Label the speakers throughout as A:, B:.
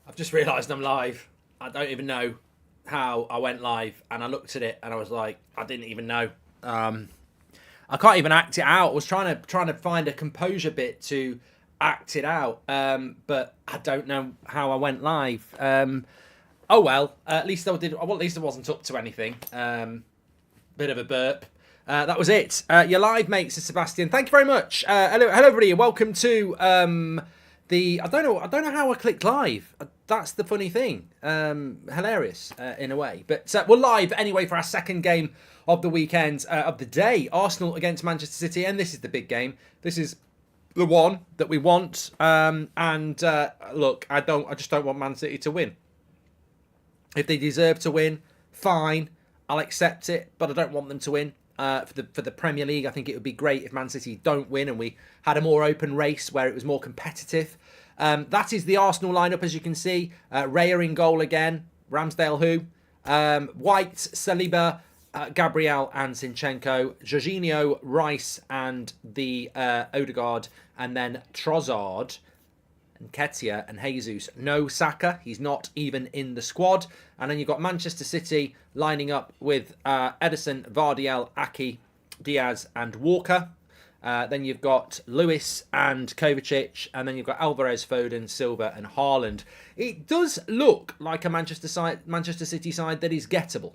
A: I've just realised I'm live. I don't even know how I went live, and I looked at it and I was like, I didn't even know. I can't even act it out. I was trying to find a composure bit to act it out, but I don't know how I went live. Oh well, at least I did. Well, at least I wasn't up to anything. Bit of a burp. That was it. You're live, mates. Sebastian. Thank you very much. Hello, everybody. Welcome to I don't know how I clicked live. That's the funny thing. Hilarious in a way. But we're live anyway for our second game of the weekend, of the day. Arsenal against Manchester City, and this is the big game. This is the one that we want. Look, I just don't want Man City to win. If they deserve to win, fine, I'll accept it. But I don't want them to win. For the Premier League, I think it would be great if Man City don't win and we had a more open race where it was more competitive. That is the Arsenal lineup, as you can see. Raya in goal again. Ramsdale who? White, Saliba, Gabriel and Zinchenko. Jorginho, Rice and the Odegaard. And then Trossard, Nketiah and Jesus. No Saka. He's not even in the squad. And then you've got Manchester City lining up with Ederson, Vardiel, Aki, Diaz and Walker. Then you've got Lewis and Kovačić. And then you've got Alvarez, Foden, Silva and Haaland. It does look like a Manchester City side that is gettable.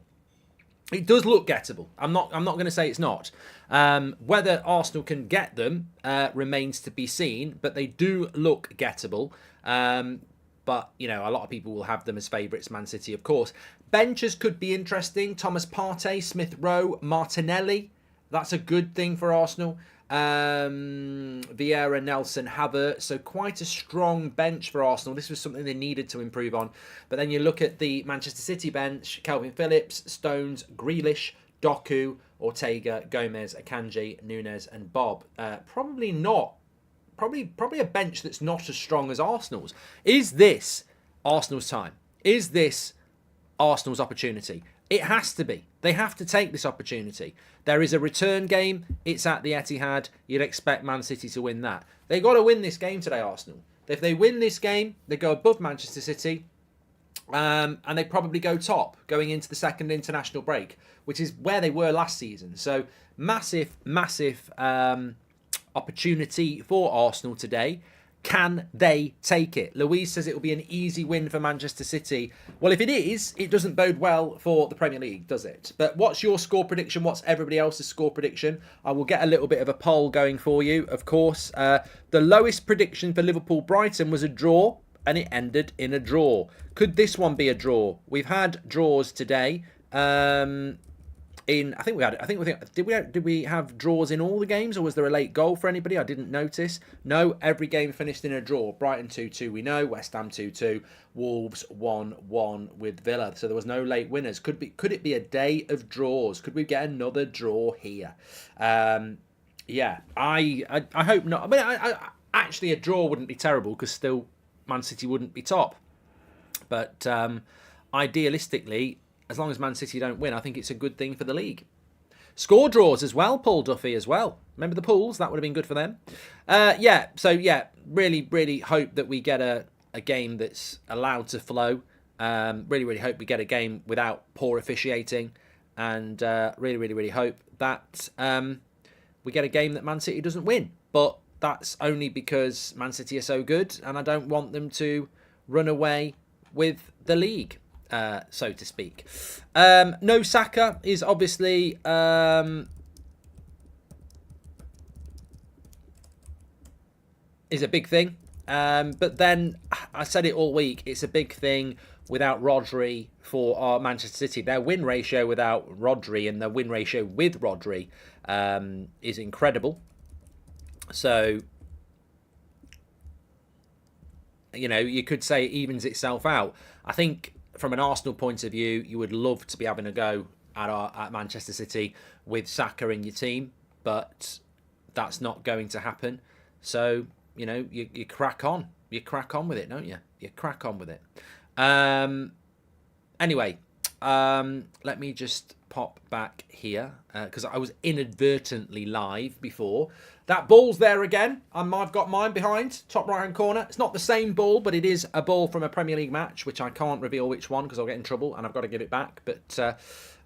A: It does look gettable. I'm not going to say it's not. Whether Arsenal can get them remains to be seen, but they do look gettable. But, you know, a lot of people will have them as favourites, Man City, of course. Benches could be interesting. Thomas Partey, Smith Rowe, Martinelli. That's a good thing for Arsenal. Vieira, Nelson, Havertz. So quite a strong bench for Arsenal. This was something they needed to improve on. But then you look at the Manchester City bench. Calvin Phillips, Stones, Grealish, Doku, Ortega, Gomez, Akanji, Nunes and Bob. Probably a bench that's not as strong as Arsenal's. Is this Arsenal's time? Is this Arsenal's opportunity? It has to be. They have to take this opportunity. There is a return game. It's at the Etihad. You'd expect Man City to win that. They've got to win this game today, Arsenal. If they win this game, they go above Manchester City. And they probably go top going into the second international break, which is where they were last season. So massive opportunity for Arsenal today. Can they take it? Louise says it will be an easy win for Manchester City. Well, if it is, it doesn't bode well for the Premier League, does it? But what's your score prediction? What's everybody else's score prediction? I will get a little bit of a poll going for you, of course. The lowest prediction for Liverpool-Brighton was a draw, and it ended in a draw. Could this one be a draw? We've had draws today. Did we have draws in all the games, or was there a late goal for anybody? I didn't notice. No, every game finished in a draw. Brighton 2-2, we know. West Ham 2-2. Wolves 1-1 with Villa. So there was no late winners. Could it be a day of draws? Could we get another draw here? Yeah, I hope not. I mean, actually, a draw wouldn't be terrible because still Man City wouldn't be top. But idealistically, as long as Man City don't win, I think it's a good thing for the league. Score draws as well, Paul Duffy as well. Remember the pools? That would have been good for them. Really, really hope that we get a game that's allowed to flow. Really, really hope we get a game without poor officiating. And really, really, really hope that we get a game that Man City doesn't win. But that's only because Man City are so good, and I don't want them to run away with the league, so to speak. No Saka is obviously... is a big thing. But then, I said it all week, it's a big thing without Rodri for our Manchester City. Their win ratio without Rodri and their win ratio with Rodri is incredible. So, you know, you could say it evens itself out. I think from an Arsenal point of view, you would love to be having a go at Manchester City with Saka in your team, but that's not going to happen. So, you know, you crack on. You crack on with it, don't you? You crack on with it. Anyway, let me just pop back here because I was inadvertently live before. That ball's there again. I've got mine behind, top right-hand corner. It's not the same ball, but it is a ball from a Premier League match, which I can't reveal which one because I'll get in trouble and I've got to give it back. But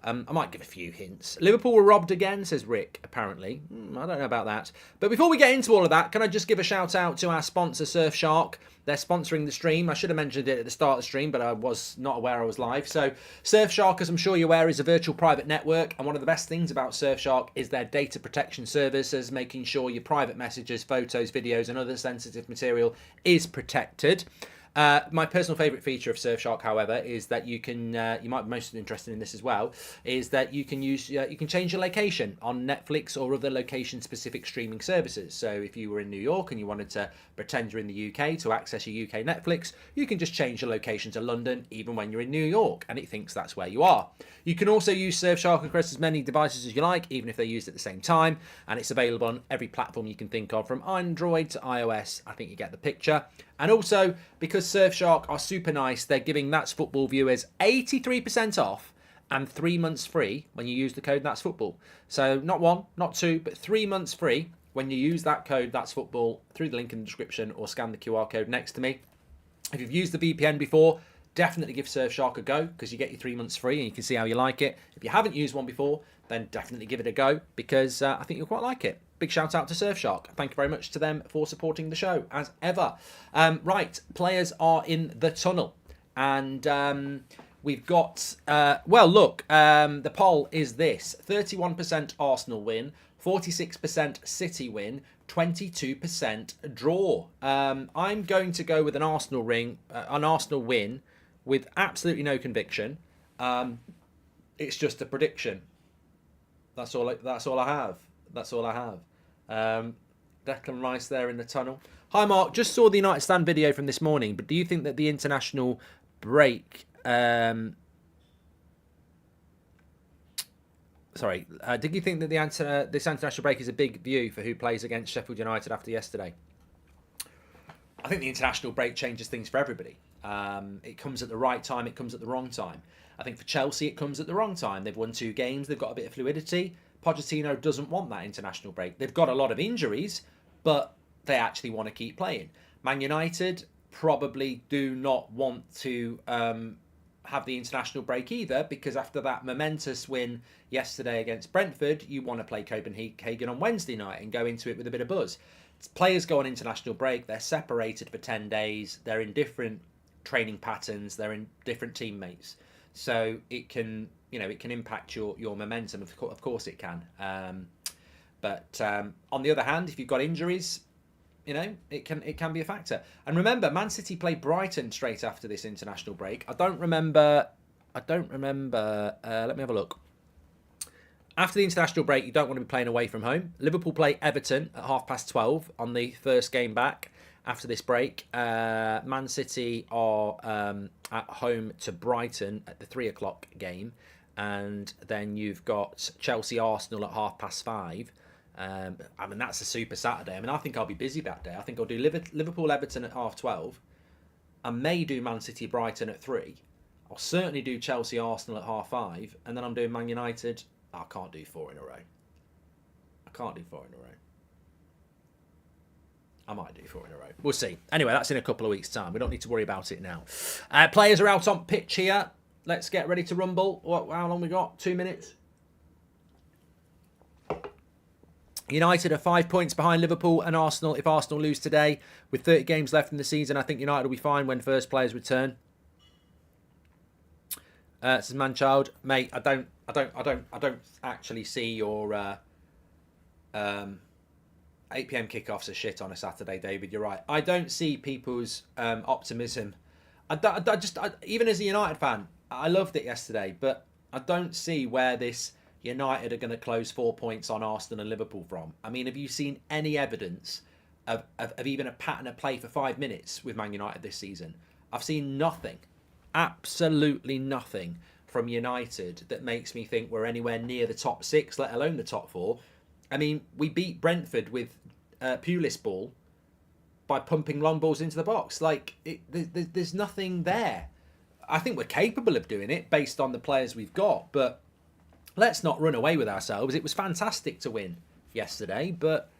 A: I might give a few hints. Liverpool were robbed again, says Rick, apparently. I don't know about that. But before we get into all of that, can I just give a shout out to our sponsor, Surfshark? They're sponsoring the stream. I should have mentioned it at the start of the stream, but I was not aware I was live. So Surfshark, as I'm sure you're aware, is a virtual private network. And one of the best things about Surfshark is their data protection services, making sure your private messages, photos, videos, and other sensitive material is protected. My personal favourite feature of Surfshark, however, is that you can, you might be most interested in this as well, is that you can use, you can change your location on Netflix or other location-specific streaming services. So if you were in New York and you wanted to pretend you're in the UK to access your UK Netflix, you can just change your location to London even when you're in New York, and it thinks that's where you are. You can also use Surfshark across as many devices as you like, even if they're used at the same time, and it's available on every platform you can think of, from Android to iOS. I think you get the picture. And also, because Surfshark are super nice, they're giving That's Football viewers 83% off and 3 months free when you use the code That's Football. So not 1, not 2, but 3 months free when you use that code That's Football through the link in the description or scan the QR code next to me. If you've used the VPN before, definitely give Surfshark a go because you get your 3 months free and you can see how you like it. If you haven't used one before, then definitely give it a go because I think you'll quite like it. Big shout out to Surfshark. Thank you very much to them for supporting the show, as ever. Right, players are in the tunnel. And we've got... well, look, the poll is this. 31% Arsenal win, 46% City win, 22% draw. I'm going to go with an Arsenal win with absolutely no conviction. It's just a prediction. That's all I have. That's all I have. Declan Rice there in the tunnel. Hi, Mark. Just saw the United Stand video from this morning, but do you think that the international break... did you think that this international break is a big view for who plays against Sheffield United after yesterday? I think the international break changes things for everybody. It comes at the right time. It comes at the wrong time. I think for Chelsea, it comes at the wrong time. They've won 2 games. They've got a bit of fluidity. Pochettino doesn't want that international break. They've got a lot of injuries, but they actually want to keep playing. Man United probably do not want to have the international break either, because after that momentous win yesterday against Brentford, you want to play Copenhagen on Wednesday night and go into it with a bit of buzz. Players go on international break. They're separated for 10 days. They're in different training patterns. They're in different teammates. So it can, it can impact your momentum. Of course it can. But on the other hand, if you've got injuries, it can be a factor. And remember, Man City play Brighton straight after this international break. I don't remember. Let me have a look. After the international break, you don't want to be playing away from home. Liverpool play Everton at 12:30 on the first game back after this break. Man City are at home to Brighton at the 3:00 game. And then you've got Chelsea-Arsenal at 5:30. That's a super Saturday. I think I'll be busy that day. I think I'll do Liverpool-Everton at 12:30. I may do Man City-Brighton at 3. I'll certainly do Chelsea-Arsenal at 5:30. And then I'm doing Man United. I can't do 4 in a row. I might do 4 in a row. We'll see. Anyway, that's in a couple of weeks' time. We don't need to worry about it now. Players are out on pitch here. Let's get ready to rumble. How long we got? 2 minutes. United are 5 points behind Liverpool and Arsenal. If Arsenal lose today, with 30 games left in the season, I think United will be fine when first players return. Says Manchild, mate. I don't actually see your 8 p.m. kickoffs as shit on a Saturday, David. You're right. I don't see people's optimism. Even as a United fan, I loved it yesterday, but I don't see where this United are going to close 4 points on Arsenal and Liverpool from. I mean, have you seen any evidence of even a pattern of play for 5 minutes with Man United this season? I've seen nothing. Absolutely nothing from United that makes me think we're anywhere near the top 6, let alone the top 4. I mean, we beat Brentford with Pulis ball by pumping long balls into the box. Like, there's nothing there. I think we're capable of doing it based on the players we've got, but let's not run away with ourselves. It was fantastic to win yesterday, but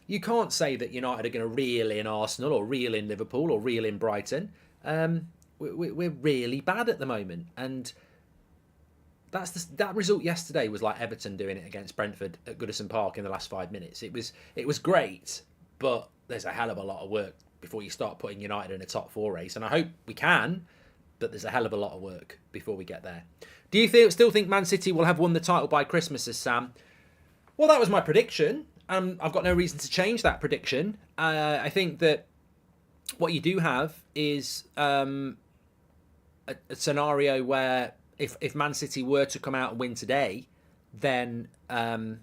A: you can't say that United are going to reel in Arsenal or reel in Liverpool or reel in Brighton. We're really bad at the moment, and that result yesterday was like Everton doing it against Brentford at Goodison Park in the last 5 minutes. It was great, but there's a hell of a lot of work before you start putting United in a top 4 race, and I hope we can, but there's a hell of a lot of work before we get there. Do you still think Man City will have won the title by Christmas, says Sam? Well, that was my prediction. I've got no reason to change that prediction. I think that what you do have is a scenario where if Man City were to come out and win today, then they've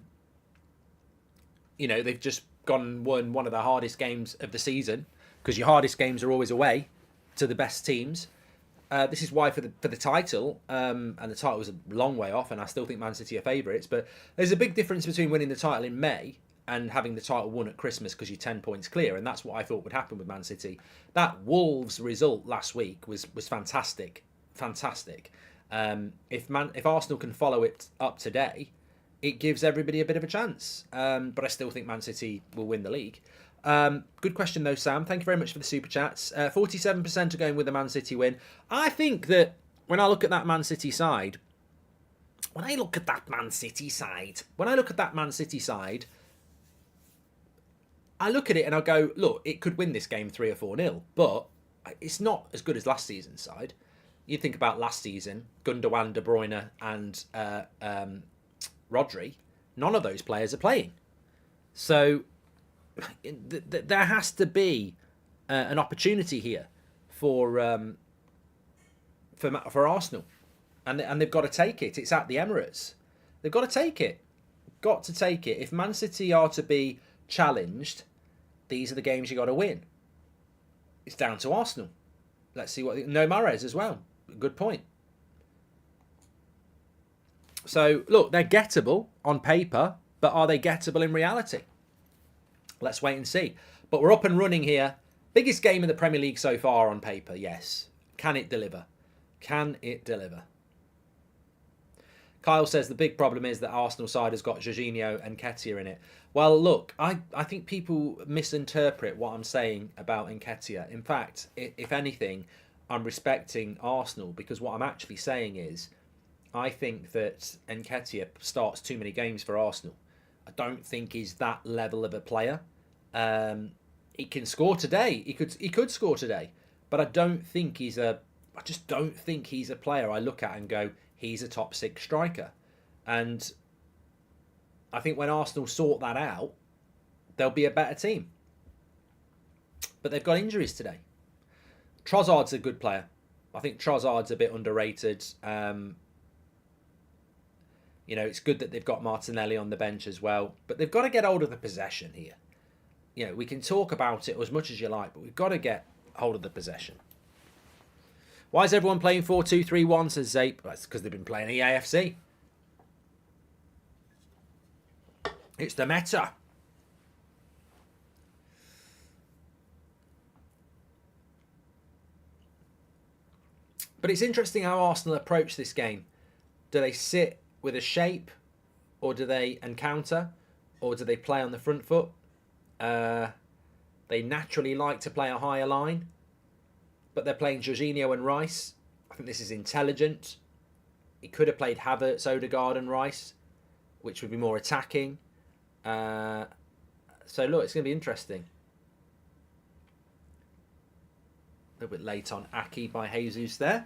A: just gone and won one of the hardest games of the season, because your hardest games are always away to the best teams. This is why for the title, and the title was a long way off, and I still think Man City are favourites, but there's a big difference between winning the title in May and having the title won at Christmas because you're 10 points clear, and that's what I thought would happen with Man City. That Wolves result last week was fantastic. If Arsenal can follow it up today, it gives everybody a bit of a chance. But I still think Man City will win the league. Good question though, Sam. Thank you very much for the super chats. 47% are going with the Man City win. I think that when I look at that Man City side, I look at that Man City side, I look at it and I go, look, it could win this game 3 or 4-0, but it's not as good as last season's side. You think about last season, Gundogan, De Bruyne and Rodri, none of those players are playing. So there has to be an opportunity here for Arsenal, and they've got to take it. It's at the Emirates. They've got to take it. Got to take it. If Man City are to be challenged, these are the games you got to win. It's down to Arsenal. Let's see what. No Mahrez as well. Good point. So look, they're gettable on paper, but are they gettable in reality? Let's wait and see. But we're up and running here. Biggest game in the Premier League so far on paper, yes. Can it deliver? Can it deliver? Kyle says the big problem is that Arsenal side has got Jorginho and Nketiah in it. Well, look, I think people misinterpret what I'm saying about Nketiah. In fact, if anything, I'm respecting Arsenal, because what I'm actually saying is I think that Nketiah starts too many games for Arsenal. I don't think he's that level of a player. He can score today. He could score today, but I just don't think he's a player I look at and go, he's a top 6 striker. And I think when Arsenal sort that out, they'll be a better team. But they've got injuries today. Trossard's a good player. I think Trossard's a bit underrated. It's good that they've got Martinelli on the bench as well, but they've got to get hold of the possession here. We can talk about it as much as you like, but we've got to get hold of the possession. Why is everyone playing 4-2-3-1, says Zape? That's because they've been playing EAFC. It's the meta. But it's interesting how Arsenal approach this game. Do they sit with a shape, or do they encounter, or do they play on the front foot? They naturally like to play a higher line, but they're playing Jorginho and Rice. I think this is intelligent. He could have played Havertz, Odegaard and Rice, which would be more attacking. So look, it's going to be interesting. A little bit late on Aki by Jesus there.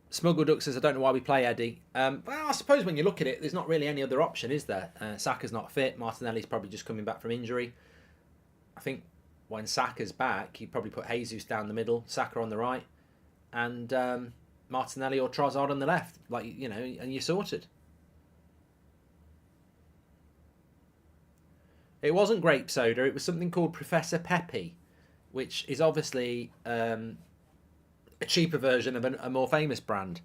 A: Smuggle Duck says, I don't know why we play Eddie. Well, I suppose when you look at it, there's not really any other option, is there? Saka's not fit. Martinelli's probably just coming back from injury. I think when Saka's back, he'd probably put Jesus down the middle, Saka on the right, and Martinelli or Trossard on the left. Like, you know, and you're sorted. It wasn't grape soda. It was something called Professor Peppy, which is obviously a cheaper version of a more famous brand.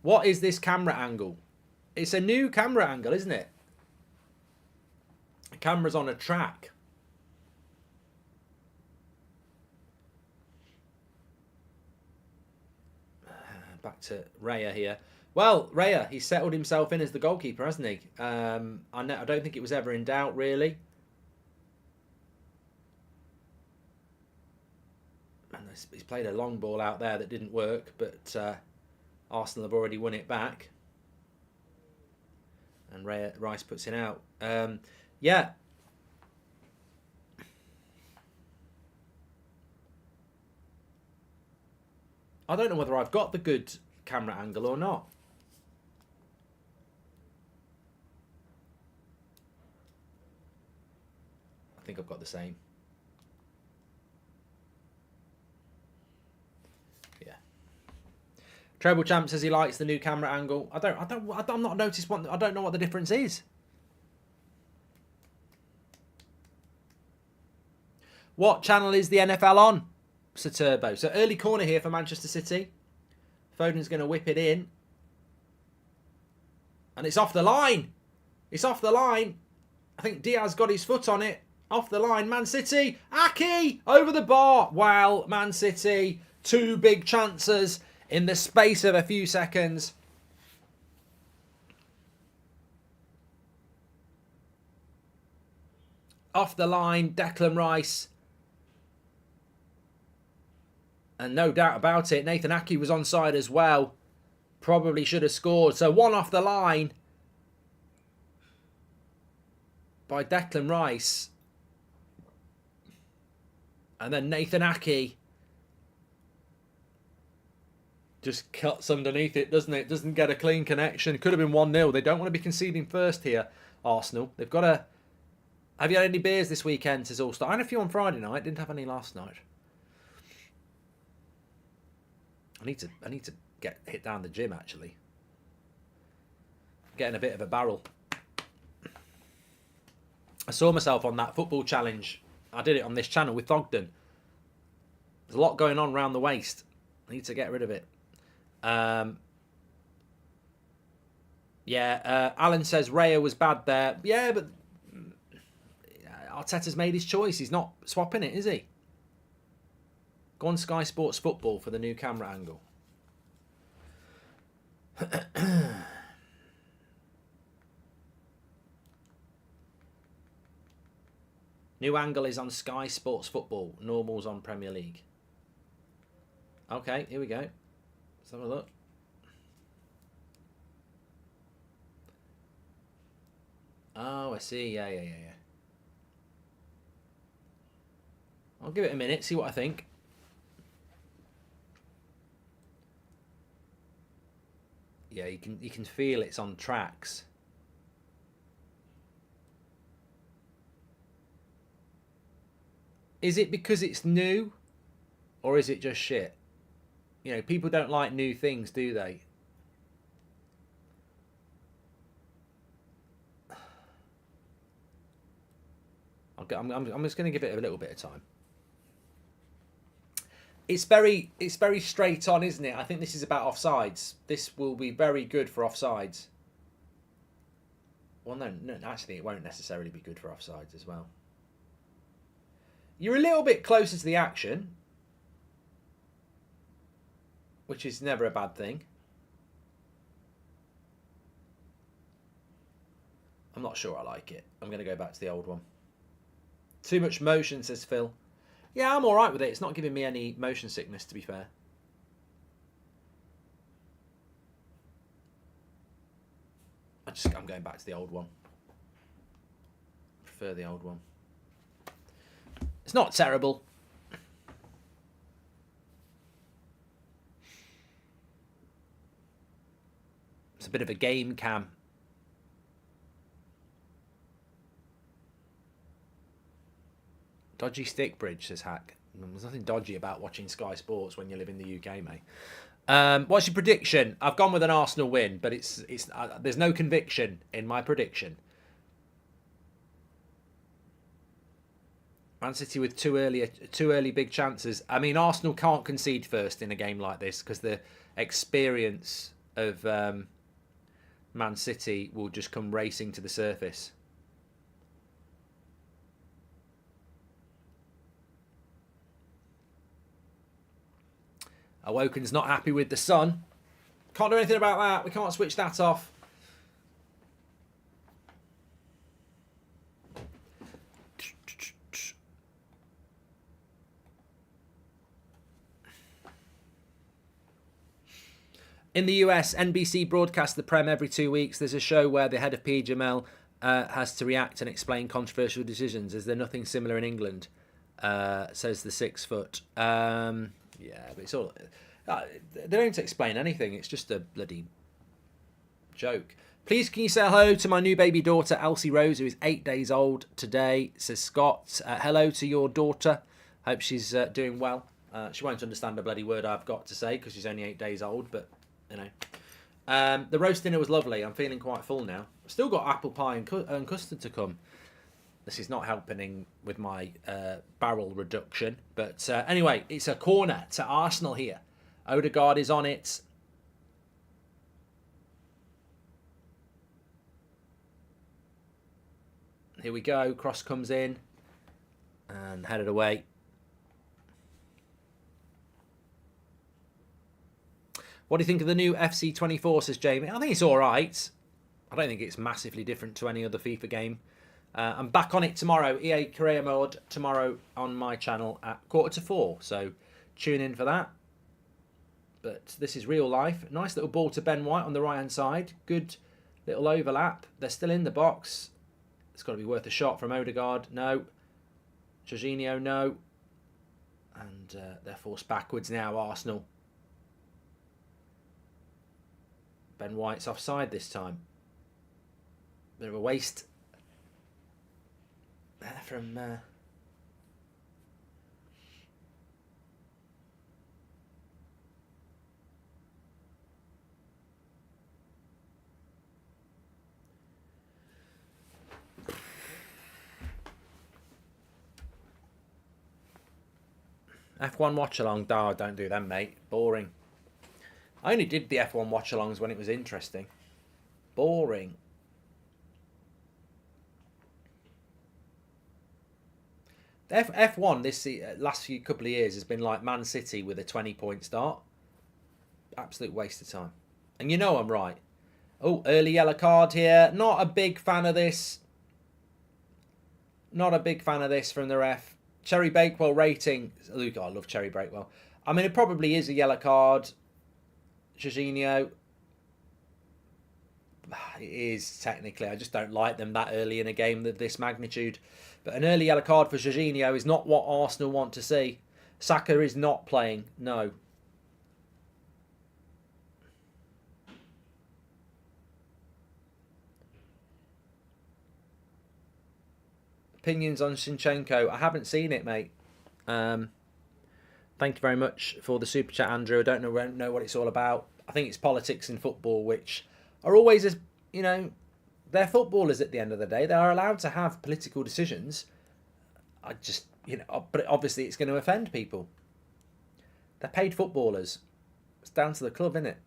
A: What is this camera angle? It's a new camera angle, isn't it? The camera's on a track. Back to Raya here. Well, Raya, he's settled himself in as the goalkeeper, hasn't he? I don't think it was ever in doubt, really. And he's played a long ball out there that didn't work, but Arsenal have already won it back. And Rice puts it out. Yeah. I don't know whether I've got the good camera angle or not. I think I've got the same. Yeah. Treble Champ says he likes the new camera angle. I'm not noticed what. I don't know what the difference is. What channel is the NFL on? Sir Turbo. So early corner here for Manchester City. Foden's going to whip it in. And it's off the line. It's off the line. I think Diaz got his foot on it. Off the line. Man City. Aki over the bar. Wow. Man City. 2 big chances in the space of a few seconds. Off the line. Declan Rice. And no doubt about it, Nathan Aki was onside as well. Probably should have scored. So 1 off the line by Declan Rice. And then Nathan Aki just cuts underneath it, doesn't it? Doesn't get a clean connection. Could have been 1-0. They don't want to be conceding first here, Arsenal. They've got to... Have you had any beers this weekend, says All-Star? I had a few on Friday night. Didn't have any last night. I need to hit down the gym, actually. Getting a bit of a barrel. I saw myself on that football challenge. I did it on this channel with Thogden. There's a lot going on around the waist. I need to get rid of it. Alan says Raya was bad there. Yeah, but Arteta's made his choice. He's not swapping it, is he? Go on Sky Sports Football for the new camera angle. New angle is on Sky Sports Football. Normal's on Premier League. Okay, here we go. Let's have a look. Oh, I see. Yeah. I'll give it a minute, see what I think. Yeah, you can feel it's on tracks. Is it because it's new, or is it just shit? You know, people don't like new things, do they? I'm just going to give it a little bit of time. It's very straight on, isn't it? I think this is about offsides. This will be very good for offsides. Well, no, actually, it won't necessarily be good for offsides as well. You're a little bit closer to the action, which is never a bad thing. I'm not sure I like it. I'm going to go back to the old one. Too much motion, says Phil. Yeah, I'm all right with it. It's not giving me any motion sickness, to be fair. I'm going back to the old one. Prefer the old one. It's not terrible. It's a bit of a game cam. Dodgy stick bridge, says Hack. There's nothing dodgy about watching Sky Sports when you live in the UK, mate. What's your prediction? I've gone with an Arsenal win, but it's there's no conviction in my prediction. Man City with two early big chances. I mean, Arsenal can't concede first in a game like this because the experience of Man City will just come racing to the surface. Awoken's not happy with the sun. Can't do anything about that. We can't switch that off. In the US, NBC broadcasts the Prem every 2 weeks. There's a show where the head of PGML has to react and explain controversial decisions. Is there nothing similar in England? Says the 6 foot. Yeah, but it's all... they don't explain anything. It's just a bloody joke. Please can you say hello to my new baby daughter, Elsie Rose, who is 8 days old today, says Scott. Hello to your daughter. Hope she's doing well. She won't understand a bloody word I've got to say because she's only 8 days old, but, you know. The roast dinner was lovely. I'm feeling quite full now. I've still got apple pie and custard to come. This is not helping with my barrel reduction. But anyway, it's a corner to Arsenal here. Odegaard is on it. Here we go. Cross comes in. And headed away. What do you think of the new FC24, says Jamie? I think it's all right. I don't think it's massively different to any other FIFA game. I'm back on it tomorrow. EA Career Mode tomorrow on my channel at 3:45. So tune in for that. But this is real life. Nice little ball to Ben White on the right-hand side. Good little overlap. They're still in the box. It's got to be worth a shot from Odegaard. No. Jorginho, no. And they're forced backwards now, Arsenal. Ben White's offside this time. Bit of a waste from F1 watch-along. Oh, don't do them, mate. Boring. I only did the F1 watch-alongs when it was interesting. Boring. The F1 this last few couple of years has been like Man City with a 20-point start. Absolute waste of time. And you know I'm right. Oh, early yellow card here. Not a big fan of this. Not a big fan of this from the ref. Cherry Bakewell rating. Luke, I love Cherry Bakewell. I mean, it probably is a yellow card. Jorginho. It is technically. I just don't like them that early in a game of this magnitude. But an early yellow card for Jorginho is not what Arsenal want to see. Saka is not playing. No. Opinions on Zinchenko. I haven't seen it, mate. Thank you very much for the super chat, Andrew. I don't know what it's all about. I think it's politics in football, which are always, as you know, they're footballers at the end of the day. They are allowed to have political decisions. I just, but obviously it's going to offend people. They're paid footballers. It's down to the club, isn't it?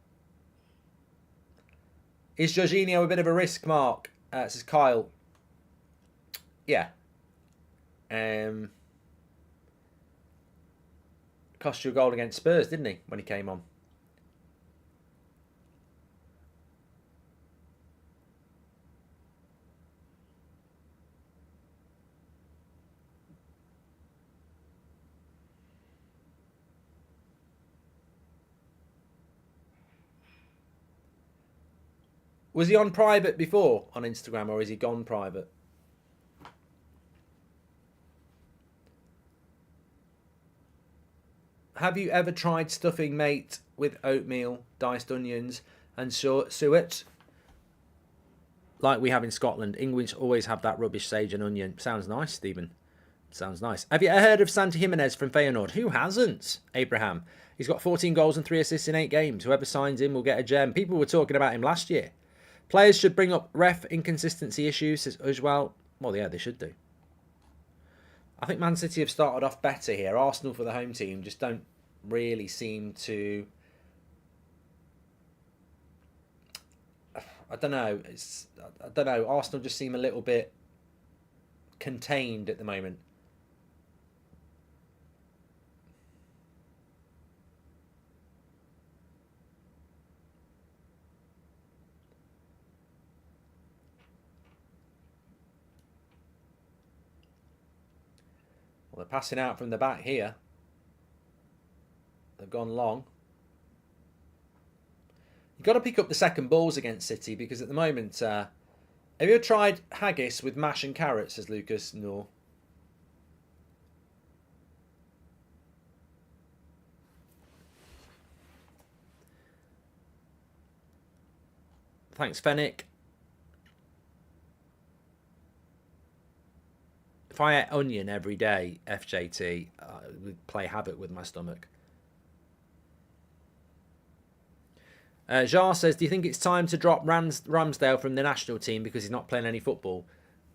A: Is Jorginho a bit of a risk, Mark? Says Kyle. Yeah. Cost you a goal against Spurs, didn't he, when he came on? Was he on private before on Instagram, or is he gone private? Have you ever tried stuffing mate with oatmeal, diced onions, and suet? Like we have in Scotland. English always have that rubbish sage and onion. Sounds nice, Stephen. Sounds nice. Have you ever heard of Santi Jimenez from Feyenoord? Who hasn't? Abraham. He's got 14 goals and 3 assists in 8 games. Whoever signs him will get a gem. People were talking about him last year. Players should bring up ref inconsistency issues, says Ujwal. Well, yeah, they should do. I think Man City have started off better here. Arsenal for the home team just don't really seem to... I don't know. I don't know. Arsenal just seem a little bit contained at the moment. Well, they're passing out from the back here. They've gone long. You've got to pick up the second balls against City because at the moment... have you ever tried haggis with mash and carrots, says Lucas? No. Thanks, Fennec. If I ate onion every day, FJT, it would play havoc with my stomach. Jar says, do you think it's time to drop Ramsdale from the national team because he's not playing any football?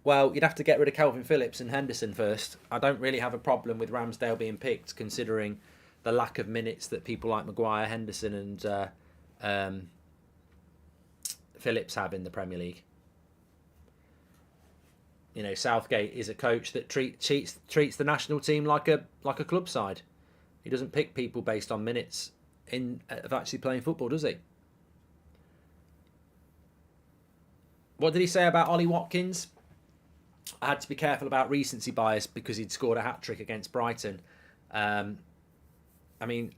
A: Well, you'd have to get rid of Calvin Phillips and Henderson first. I don't really have a problem with Ramsdale being picked, considering the lack of minutes that people like Maguire, Henderson and Phillips have in the Premier League. You know, Southgate is a coach that treats the national team like a club side. He doesn't pick people based on minutes of actually playing football, does he? What did he say about Ollie Watkins? I had to be careful about recency bias because he'd scored a hat-trick against Brighton. I mean,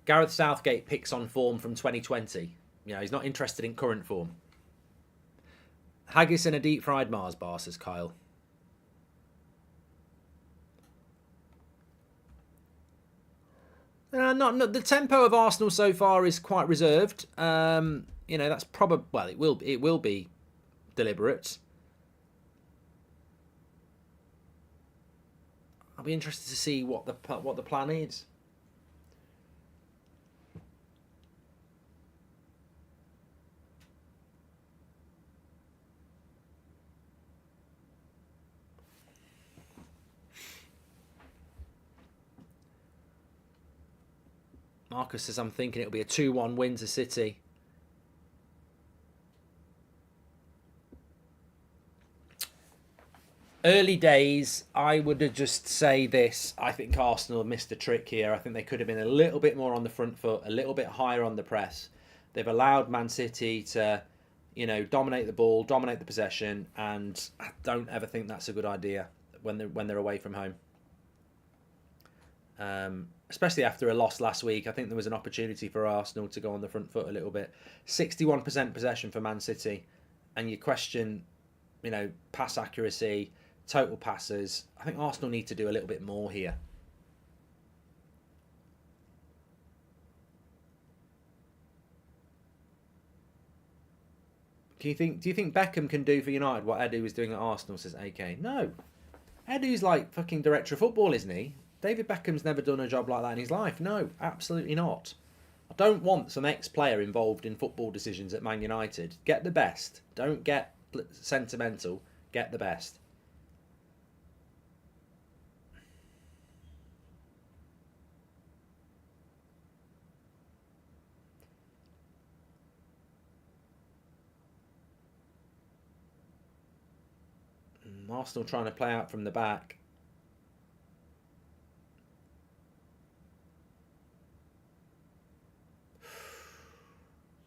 A: Gareth Southgate picks on form from 2020. You know, he's not interested in current form. Haggis and a deep-fried Mars bar, says Kyle. Not the tempo of Arsenal so far is quite reserved. You know, that's probably... Well, it will be deliberate. I'll be interested to see what the plan is. Marcus says, I'm thinking it'll be a 2-1 win to City. Early days, I would just say this. I think Arsenal missed a trick here. I think they could have been a little bit more on the front foot, a little bit higher on the press. They've allowed Man City to, you know, dominate the ball, dominate the possession, and I don't ever think that's a good idea when they're away from home. Especially after a loss last week, I think there was an opportunity for Arsenal to go on the front foot a little bit. 61% possession for Man City, and you question, you know, pass accuracy, total passes. I think Arsenal need to do a little bit more here. Do you think Beckham can do for United what Edu was doing at Arsenal, says AK? No. Edu's like fucking director of football, isn't he? David Beckham's never done a job like that in his life. No, absolutely not. I don't want some ex-player involved in football decisions at Man United. Get the best. Don't get sentimental. Get the best. Arsenal trying to play out from the back.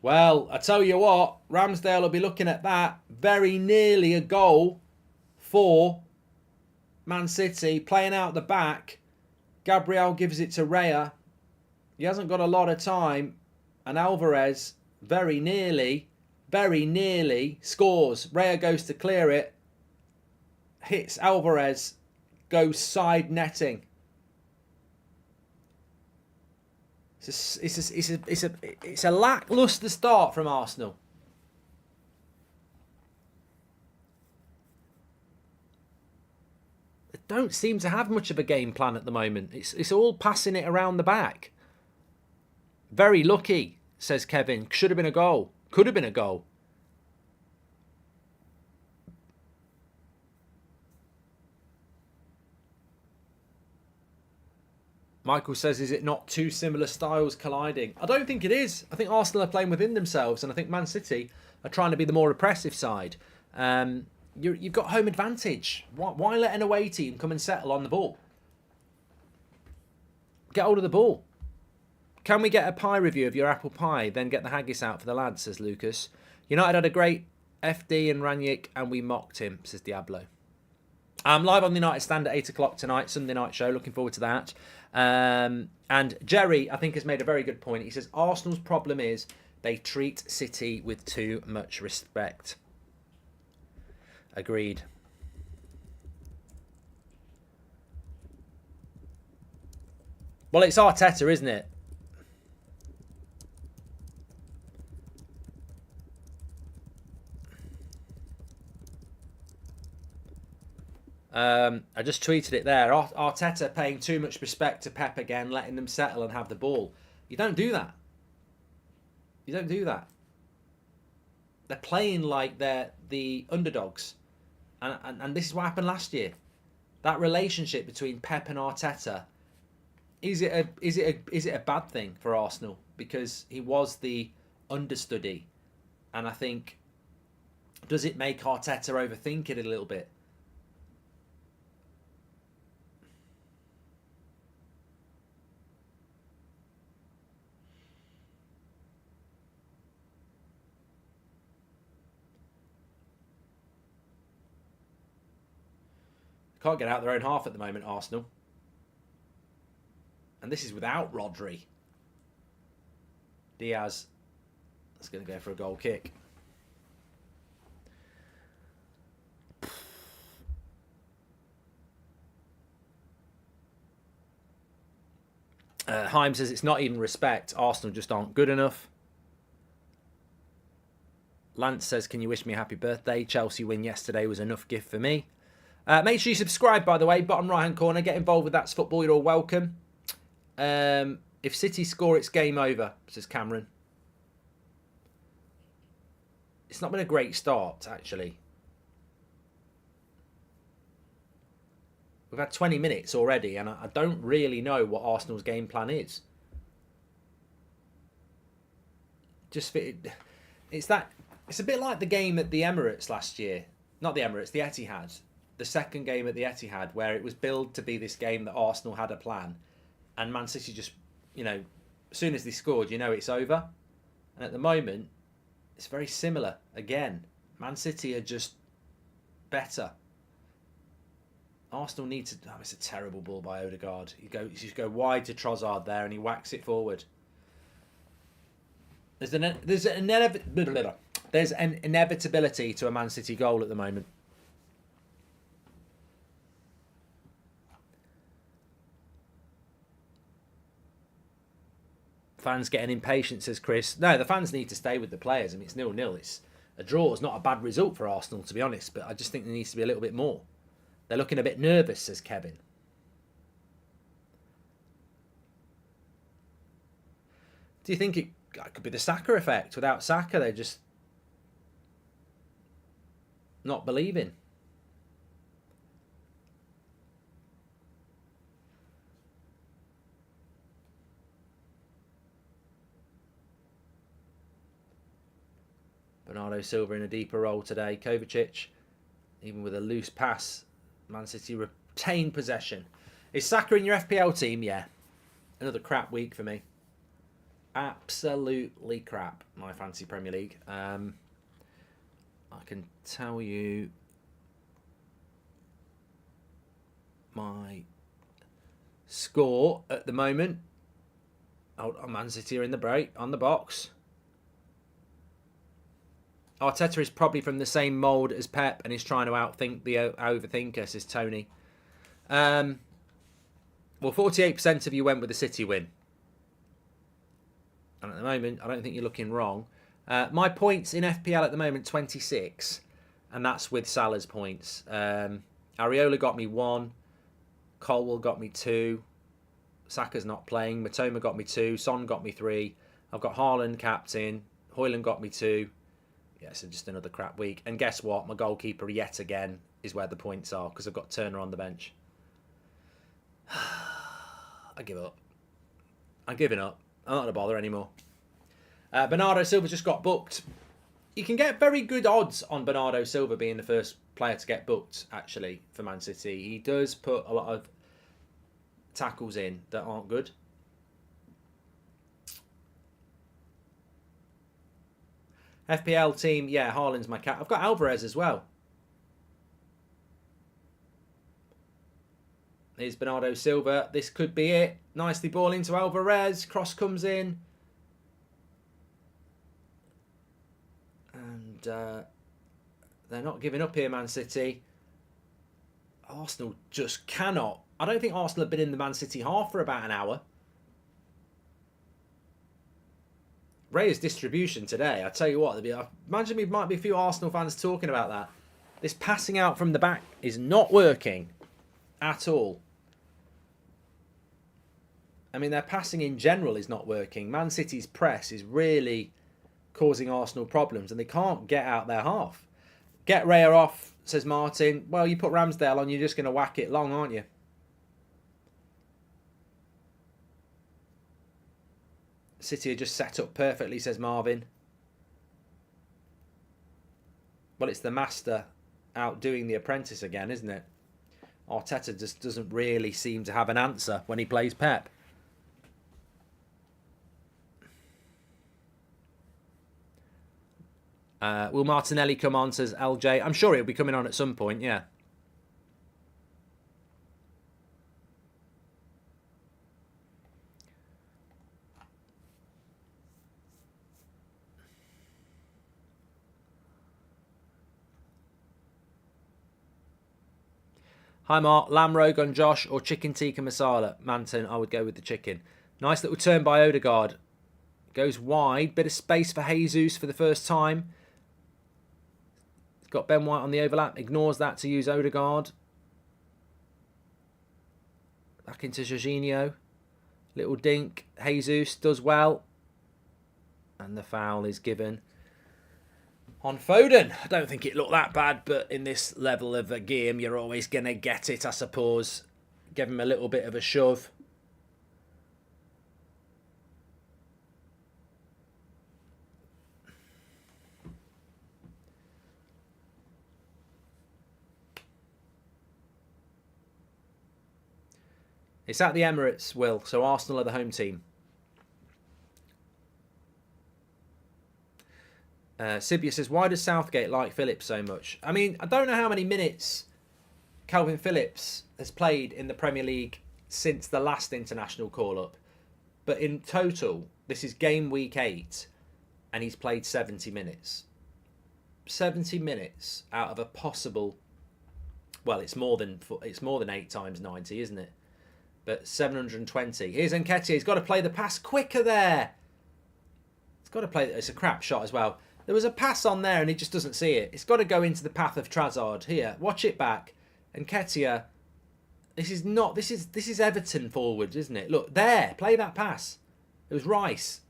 A: Well, I tell you what, Ramsdale will be looking at that. Very nearly a goal for Man City. Playing out the back. Gabriel gives it to Raya. He hasn't got a lot of time. And Alvarez, very nearly very nearly scores. Raya goes to clear it, hits Alvarez, goes side netting. It's a lacklustre start from Arsenal. They don't seem to have much of a game plan at the moment. It's all passing it around the back. Very lucky, says Kevin. Should have been a goal. Could have been a goal. Michael says, is it not two similar styles colliding? I don't think it is. I think Arsenal are playing within themselves, and I think Man City are trying to be the more oppressive side. You've got home advantage. Why let an away team come and settle on the ball? Get hold of the ball. Can we get a pie review of your apple pie, then get the haggis out for the lads, says Lucas. United had a great FD and Ranić, and we mocked him, says Diablo. I'm live on the United Stand at 8 o'clock tonight, Sunday night show. Looking forward to that. And Jerry, I think, has made a very good point. He says, Arsenal's problem is they treat City with too much respect. Agreed. Well, it's Arteta, isn't it? I just tweeted it there. Arteta paying too much respect to Pep again, letting them settle and have the ball. You don't do that. You don't do that. They're playing like they're the underdogs. And this is what happened last year. That relationship between Pep and Arteta, is it a bad thing for Arsenal? Because he was the understudy. And I think, does it make Arteta overthink it a little bit? Can't get out their own half at the moment, Arsenal. And this is without Rodri. Diaz is going to go for a goal kick. Haim says it's not even respect. Arsenal just aren't good enough. Lance says, can you wish me a happy birthday? Chelsea win yesterday was enough gift for me. Make sure you subscribe, by the way. Bottom right-hand corner. Get involved with That's Football. You're all welcome. If City score, it's game over, says Cameron. It's not been a great start, actually. We've had 20 minutes already, and I don't really know what Arsenal's game plan is. It's a bit like the game at the Emirates last year. Not the Emirates, the Etihad. The second game at the Etihad, where it was billed to be this game that Arsenal had a plan, and Man City just, as soon as they scored, it's over. And at the moment, it's very similar. Again, Man City are just better. Arsenal need to. Oh, it's a terrible ball by Odegaard. You go wide to Trossard there, and he whacks it forward. There's an inevitability to a Man City goal at the moment. Fans getting impatient, says Chris. No, the fans need to stay with the players. I mean, it's 0-0. It's a draw. It's not a bad result for Arsenal, to be honest, but I just think there needs to be a little bit more. They're looking a bit nervous, says Kevin. Do you think it could be the Saka effect? Without Saka, they're just not believing. Bernardo Silva in a deeper role today. Kovačić, even with a loose pass, Man City retain possession. Is Saka in your FPL team? Yeah. Another crap week for me. Absolutely crap, my fantasy Premier League. I can tell you my score at the moment. Oh, Man City are in the break, on the box. Arteta is probably from the same mould as Pep and is trying to outthink the overthinker, says Tony. Well, 48% of you went with the City win. And at the moment, I don't think you're looking wrong. My points in FPL at the moment, 26. And that's with Salah's points. Areola got me 1. Colwell got me 2. Saka's not playing. Matoma got me 2. Son got me 3. I've got Haaland captain. Højlund got me 2. Yeah, so just another crap week. And guess what? My goalkeeper yet again is where the points are because I've got Turner on the bench. I give up. I'm giving up. I'm not going to bother anymore. Bernardo Silva just got booked. You can get very good odds on Bernardo Silva being the first player to get booked, actually, for Man City. He does put a lot of tackles in that aren't good. FPL team, yeah, Haaland's my cat. I've got Alvarez as well. Here's Bernardo Silva. This could be it. Nicely ball into Alvarez. Cross comes in. And they're not giving up here, Man City. Arsenal just cannot. I don't think Arsenal have been in the Man City half for about an hour. Ray's distribution today, I tell you what, imagine there might be a few Arsenal fans talking about that. This passing out from the back is not working at all. I mean, their passing in general is not working. Man City's press is really causing Arsenal problems and they can't get out their half. Get Raya off, says Martin. Well, you put Ramsdale on, you're just going to whack it long, aren't you? City are just set up perfectly, says Marvin. Well, it's the master outdoing the apprentice again, isn't it? Arteta just doesn't really seem to have an answer when he plays Pep. Will Martinelli come on, says LJ. I'm sure he'll be coming on at some point, yeah. Hi Mark, lamb rogue on Josh or chicken tikka masala? Manton, I would go with the chicken. Nice little turn by Odegaard. Goes wide, bit of space for Jesus for the first time. Got Ben White on the overlap, ignores that to use Odegaard. Back into Jorginho. Little dink, Jesus does well. And the foul is given on Foden. I don't think it looked that bad, but in this level of a game, you're always going to get it, I suppose. Give him a little bit of a shove. It's at the Emirates, Will, so Arsenal are the home team. Sibia says, why does Southgate like Phillips so much? I mean, I don't know how many minutes Calvin Phillips has played in the Premier League since the last international call-up. But in total, this is game week 8, and he's played 70 minutes. 70 minutes out of a possible... Well, it's more than 8 times 90, isn't it? But 720. Here's Nketiah. He's got to play the pass quicker there. He's got to play... It's a crap shot as well. There was a pass on there and he just doesn't see it. It's got to go into the path of Trossard. Here, watch it back. Nketiah. This is Everton forwards, isn't it? Look, there. Play that pass. It was Rice.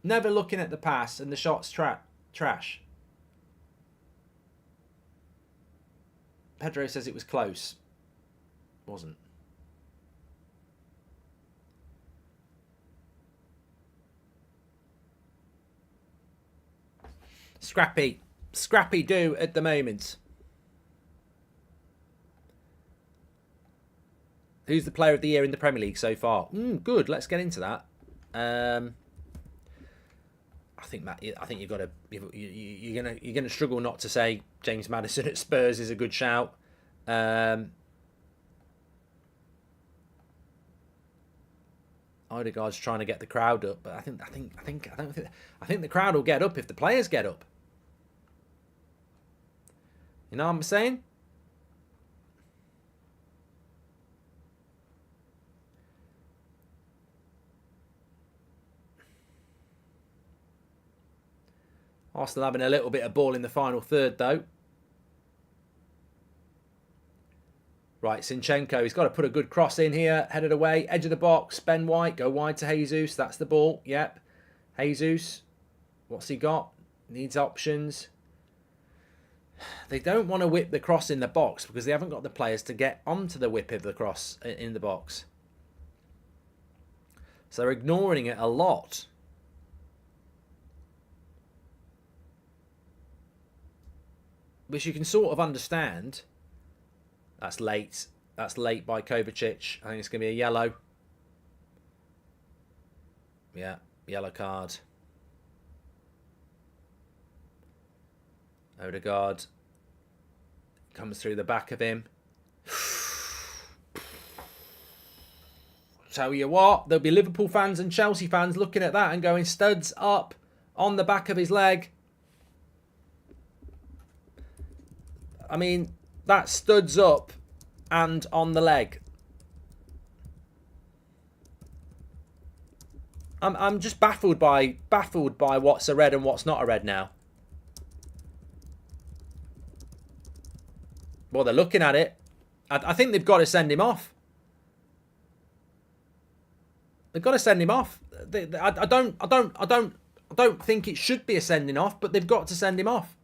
A: Never looking at the pass and the shot's trash. Pedro says it was close. Wasn't. Scrappy do at the moment. Who's the player of the year in the Premier League so far? Good. Let's get into that. I think you've got to. You're gonna struggle not to say James Maddison at Spurs is a good shout. Odegaard's trying to get the crowd up, but I think the crowd will get up if the players get up. You know what I'm saying? Arsenal having a little bit of ball in the final third, though. Right, Zinchenko, he's got to put a good cross in here. Headed away, edge of the box. Ben White, go wide to Jesus. That's the ball. Yep. Jesus, what's he got? Needs options. They don't want to whip the cross in the box because they haven't got the players to get onto the whip of the cross in the box. So they're ignoring it a lot. Which you can sort of understand. That's late. That's late by Kovačić. I think it's going to be a yellow. Yeah, yellow card. Odegaard comes through the back of him. Tell you what, there'll be Liverpool fans and Chelsea fans looking at that and going, studs up on the back of his leg. I mean, that studs up and on the leg. I'm just baffled by what's a red and what's not a red now. Well, they're looking at it. I think they've got to send him off. They've got to send him off. I don't think it should be a sending off, but they've got to send him off.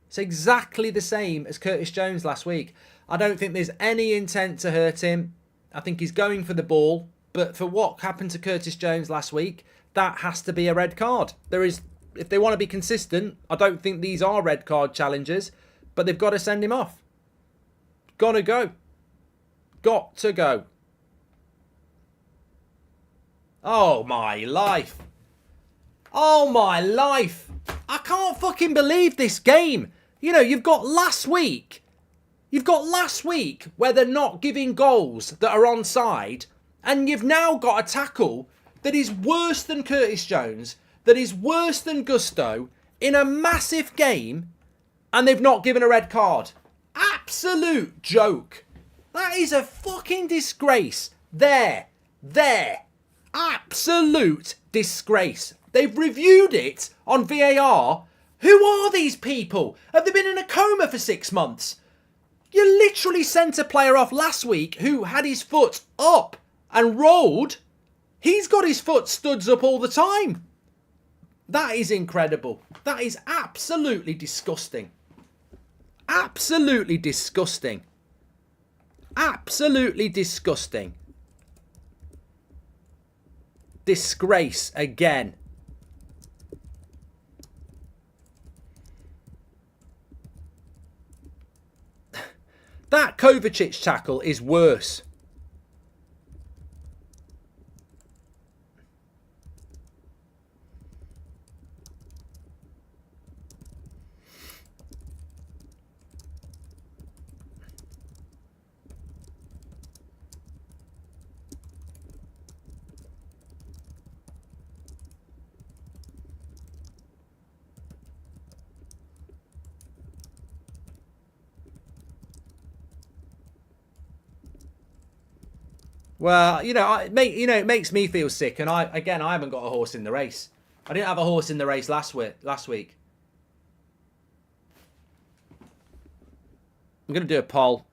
A: It's exactly the same as Curtis Jones last week. I don't think there's any intent to hurt him. I think he's going for the ball. But for what happened to Curtis Jones last week, that has to be a red card. If they want to be consistent, I don't think these are red card challenges, but they've got to send him off. Got to go. Got to go. Oh, my life. Oh, my life. I can't fucking believe this game. You know, you've got last week where they're not giving goals that are onside, and you've now got a tackle that is worse than Curtis Jones, that is worse than Gusto in a massive game, and they've not given a red card. Absolute joke. That is a fucking disgrace. There. Absolute disgrace. They've reviewed it on VAR. Who are these people? Have they been in a coma for 6 months? You literally sent a player off last week who had his foot up and rolled. He's got his foot studs up all the time. That is incredible. That is absolutely disgusting. Absolutely disgusting. Absolutely disgusting. Disgrace again. That Kovačić tackle is worse. Well, it makes me feel sick, and I haven't got a horse in the race. I didn't have a horse in the race last week. I'm going to do a poll.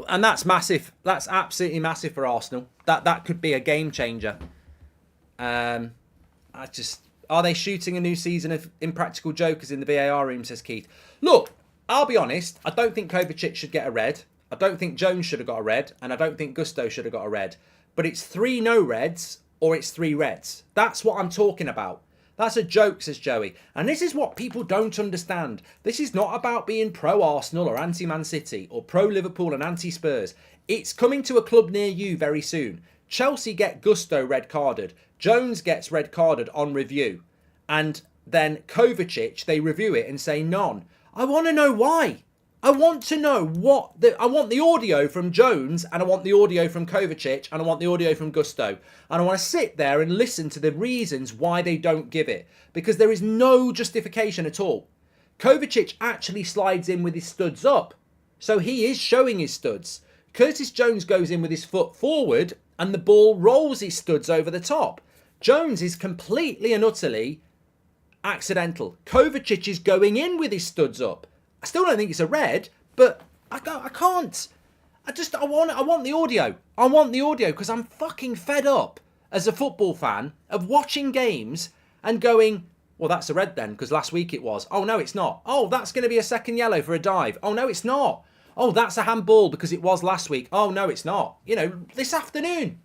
A: And that's massive. That's absolutely massive for Arsenal. That could be a game changer. Are they shooting a new season of Impractical Jokers in the VAR room, says Keith. Look, I'll be honest. I don't think Kovačić should get a red. I don't think Jones should have got a red. And I don't think Gusto should have got a red. But it's 3 no reds or it's 3 reds. That's what I'm talking about. That's a joke, says Joey. And this is what people don't understand. This is not about being pro-Arsenal or anti-Man City or pro-Liverpool and anti-Spurs. It's coming to a club near you very soon. Chelsea get Gusto red carded. Jones gets red carded on review. And then Kovačić, they review it and say none. I want to know why. I want to know I want the audio from Jones, and I want the audio from Kovačić, and I want the audio from Gusto. And I want to sit there and listen to the reasons why they don't give it. Because there is no justification at all. Kovačić actually slides in with his studs up. So he is showing his studs. Curtis Jones goes in with his foot forward and the ball rolls his studs over the top. Jones is completely and utterly accidental. Kovačić is going in with his studs up. I still don't think it's a red, but I can't. I want the audio. I want the audio because I'm fucking fed up as a football fan of watching games and going, well, that's a red then because last week it was. Oh, no, it's not. Oh, that's going to be a second yellow for a dive. Oh, no, it's not. Oh, that's a handball because it was last week. Oh, no, it's not. You know, this afternoon,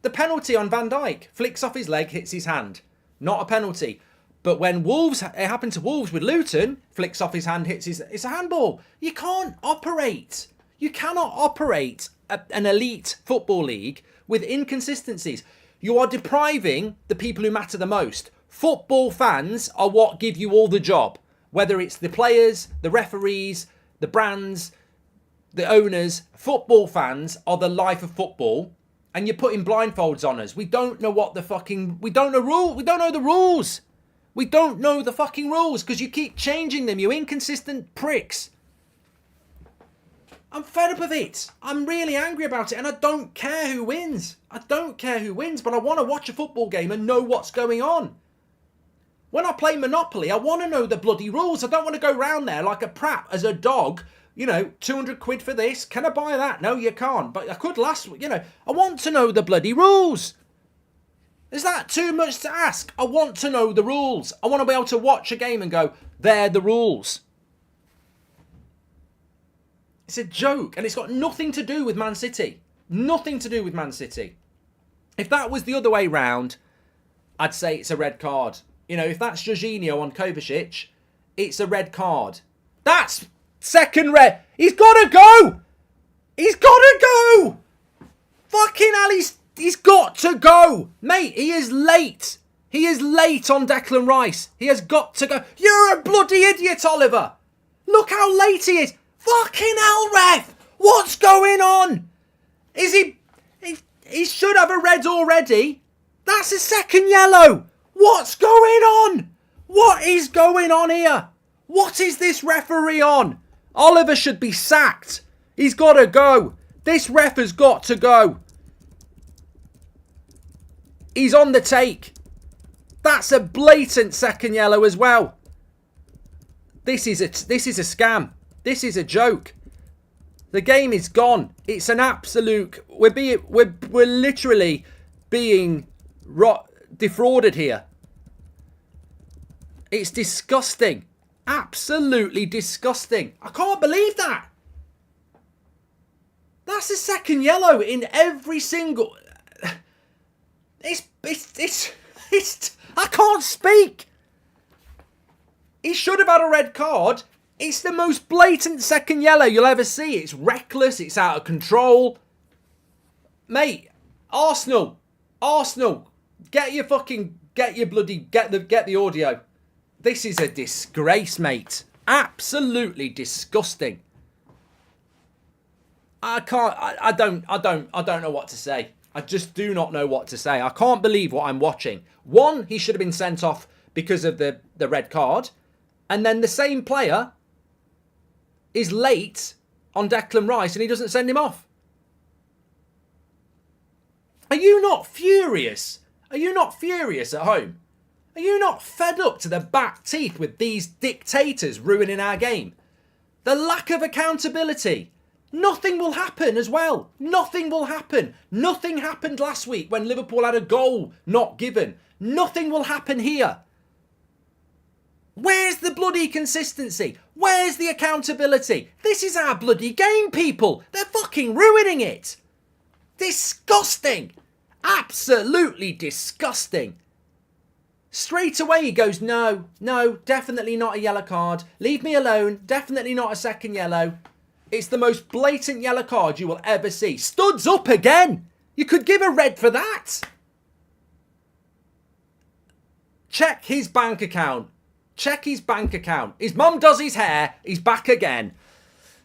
A: the penalty on Van Dijk, flicks off his leg, hits his hand. Not a penalty. But when Wolves, it happened to Wolves with Luton, flicks off his hand, it's a handball. You can't operate. You cannot operate an elite football league with inconsistencies. You are depriving the people who matter the most. Football fans are what give you all the job. Whether it's the players, the referees, the brands, the owners, football fans are the life of football, and you're putting blindfolds on us. We don't know the rules. We don't know the fucking rules because you keep changing them, you inconsistent pricks. I'm fed up of it. I'm really angry about it, and I don't care who wins. I don't care who wins, but I want to watch a football game and know what's going on. When I play Monopoly, I want to know the bloody rules. I don't want to go round there like a prat as a dog. You know, 200 quid for this. Can I buy that? No, you can't. But I could last week. You know, I want to know the bloody rules. Is that too much to ask? I want to know the rules. I want to be able to watch a game and go, they're the rules. It's a joke. And it's got nothing to do with Man City. Nothing to do with Man City. If that was the other way round, I'd say it's a red card. You know, if that's Jorginho on Kovačić, it's a red card. That's second red. He's got to go. He's got to go. Fucking hell, he's got to go. Mate, he is late. He is late on Declan Rice. He has got to go. You're a bloody idiot, Oliver. Look how late he is. Fucking hell, ref. What's going on? Is he should have a red already. That's a second yellow. What's going on? What is going on here? What is this referee on? Oliver should be sacked. He's got to go. This ref has got to go. He's on the take. That's a blatant second yellow as well. This is a scam. This is a joke. The game is gone. It's an absolute. We're literally being defrauded here. It's disgusting. Absolutely disgusting. I can't believe that. That's a second yellow in every single. It's I can't speak. He should have had a red card. It's the most blatant second yellow you'll ever see. It's reckless. It's out of control. Mate, Arsenal, get the audio. This is a disgrace, mate. Absolutely disgusting. I don't know what to say. I just do not know what to say. I can't believe what I'm watching. One, he should have been sent off because of the red card. And then the same player is late on Declan Rice and he doesn't send him off. Are you not furious? Are you not furious at home? Are you not fed up to the back teeth with these dictators ruining our game? The lack of accountability. Nothing will happen as well. Nothing will happen. Nothing happened last week when Liverpool had a goal not given. Nothing will happen here. Where's the bloody consistency? Where's the accountability? This is our bloody game, people. They're fucking ruining it. Disgusting. Absolutely disgusting. Straight away he goes, no, definitely not a yellow card. Leave me alone. Definitely not a second yellow. It's the most blatant yellow card you will ever see. Studs up again. You could give a red for that. Check his bank account. Check his bank account. His mum does his hair. He's back again.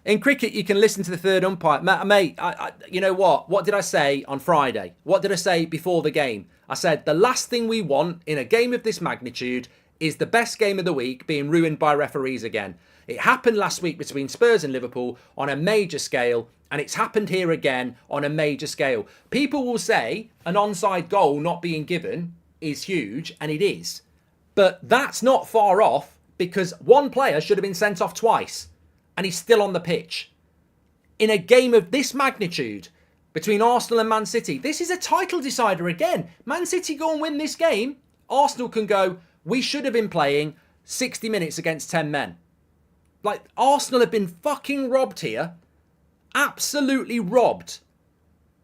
A: In cricket, you can listen to the third umpire. Mate, you know what? What did I say on Friday? What did I say before the game? I said the last thing we want in a game of this magnitude is the best game of the week being ruined by referees again. It happened last week between Spurs and Liverpool on a major scale, and it's happened here again on a major scale. People will say an onside goal not being given is huge, and it is. But that's not far off because one player should have been sent off twice. And he's still on the pitch. In a game of this magnitude between Arsenal and Man City, this is a title decider again. Man City go and win this game. Arsenal can go, we should have been playing 60 minutes against 10 men. Like, Arsenal have been fucking robbed here. Absolutely robbed.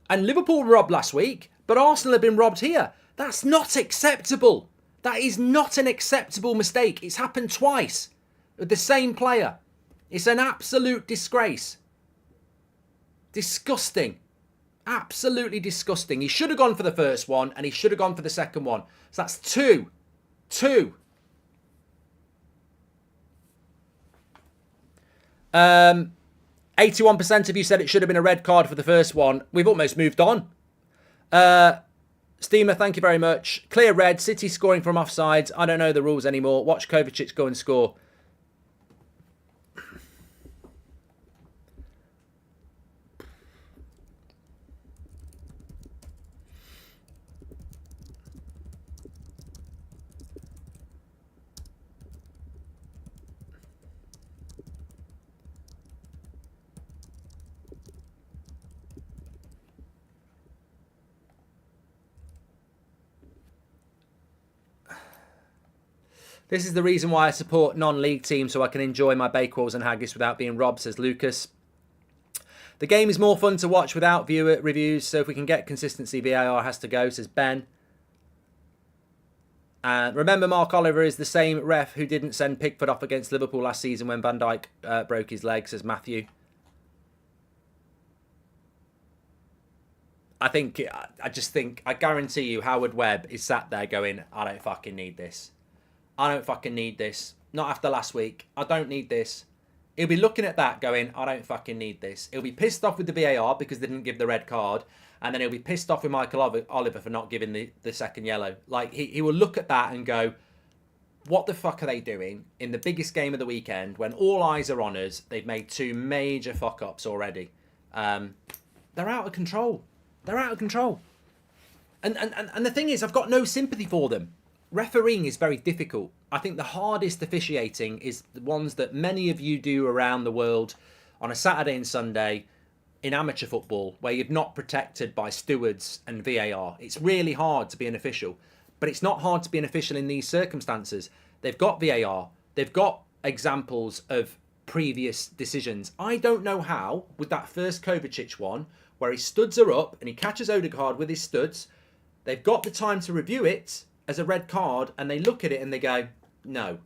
A: And Liverpool were robbed last week, but Arsenal have been robbed here. That's not acceptable. That is not an acceptable mistake. It's happened twice with the same player. It's an absolute disgrace. Disgusting. Absolutely disgusting. He should have gone for the first one and he should have gone for the second one. So that's two. 81% of you said it should have been a red card for the first one. We've almost moved on. Steamer, thank you very much. Clear red. City scoring from offsides. I don't know the rules anymore. Watch Kovačić go and score. This is the reason why I support non-league teams, so I can enjoy my bakewells and haggis without being robbed, says Lucas. The game is more fun to watch without viewer reviews, so if we can get consistency, VAR has to go, says Ben. And remember, Mark Oliver is the same ref who didn't send Pickford off against Liverpool last season when Van Dijk broke his leg, says Matthew. I guarantee you Howard Webb is sat there going, I don't fucking need this. I don't fucking need this. Not after last week. I don't need this. He'll be looking at that going, I don't fucking need this. He'll be pissed off with the VAR because they didn't give the red card. And then he'll be pissed off with Michael Oliver for not giving the second yellow. Like, he will look at that and go, what the fuck are they doing in the biggest game of the weekend when all eyes are on us? They've made two major fuck-ups already. They're out of control. They're out of control. And the thing is, I've got no sympathy for them. Refereeing is very difficult. I think the hardest officiating is the ones that many of you do around the world on a Saturday and Sunday in amateur football, where you're not protected by stewards and VAR. It's really hard to be an official, but it's not hard to be an official in these circumstances. They've got VAR. They've got examples of previous decisions. I don't know how, with that first Kovačić one, where his studs are up and he catches Odegaard with his studs, they've got the time to review it as a red card, and they look at it and they go, no.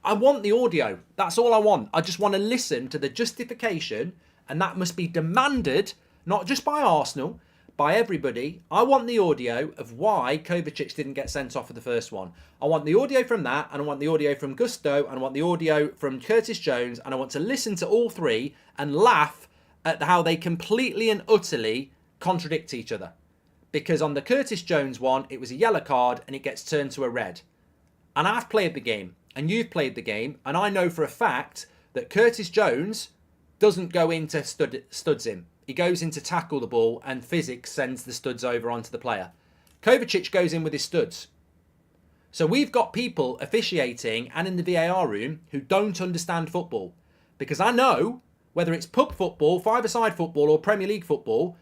A: I want the audio. That's all I want. I just want to listen to the justification, and that must be demanded, not just by Arsenal, by everybody. I want the audio of why Kovačić didn't get sent off for the first one. I want the audio from that, and I want the audio from Gusto, and I want the audio from Curtis Jones, and I want to listen to all three and laugh at how they completely and utterly contradict each other. Because on the Curtis Jones one, it was a yellow card and it gets turned to a red. And I've played the game and you've played the game, and I know for a fact that Curtis Jones doesn't go into studs him. He goes in to tackle the ball and physics sends the studs over onto the player. Kovačić goes in with his studs. So we've got people officiating and in the VAR room who don't understand football. Because I know, whether it's pub football, five-a-side football or Premier League football,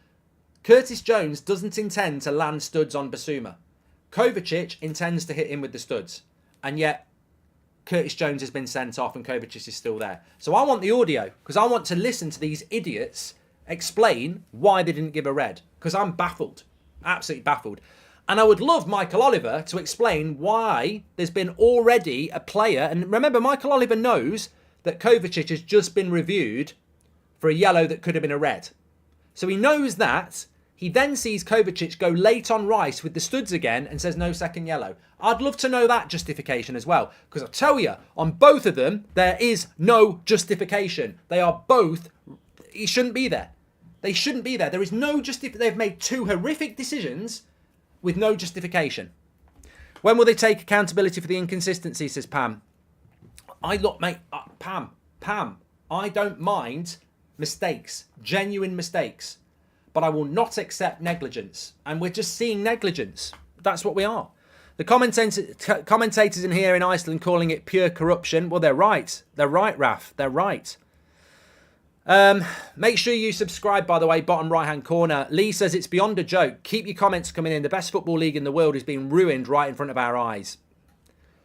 A: Curtis Jones doesn't intend to land studs on Basuma. Kovačić intends to hit him with the studs. And yet, Curtis Jones has been sent off and Kovačić is still there. So I want the audio, because I want to listen to these idiots explain why they didn't give a red. Because I'm baffled. Absolutely baffled. And I would love Michael Oliver to explain why there's been already a player. And remember, Michael Oliver knows that Kovačić has just been reviewed for a yellow that could have been a red. So he knows that. He then sees Kovačić go late on Rice with the studs again and says no second yellow. I'd love to know that justification as well. Because I tell you, on both of them, there is no justification. They are both... He shouldn't be there. They shouldn't be there. There is no justification. They've made two horrific decisions with no justification. When will they take accountability for the inconsistency, says Pam. Pam, I don't mind mistakes, genuine mistakes. But I will not accept negligence. And we're just seeing negligence. That's what we are. The commentators in here in Iceland calling it pure corruption. Well, they're right. They're right, Raf. They're right. Make sure you subscribe, by the way, bottom right-hand corner. Lee says it's beyond a joke. Keep your comments coming in. The best football league in the world is being ruined right in front of our eyes.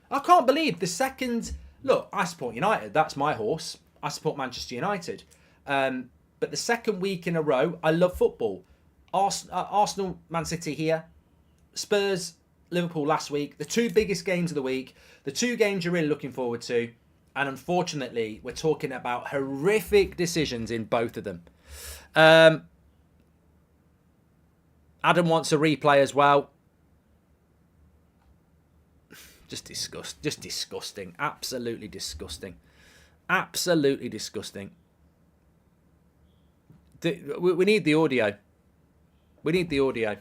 A: I can't believe the second... Look, I support United. That's my horse. I support Manchester United. But the second week in a row, I love football. Arsenal, Man City here. Spurs, Liverpool last week. The two biggest games of the week. The two games you're really looking forward to. And unfortunately, we're talking about horrific decisions in both of them. Adam wants a replay as well. Just disgusting. Absolutely disgusting. Absolutely disgusting. We need the audio. We need the audio.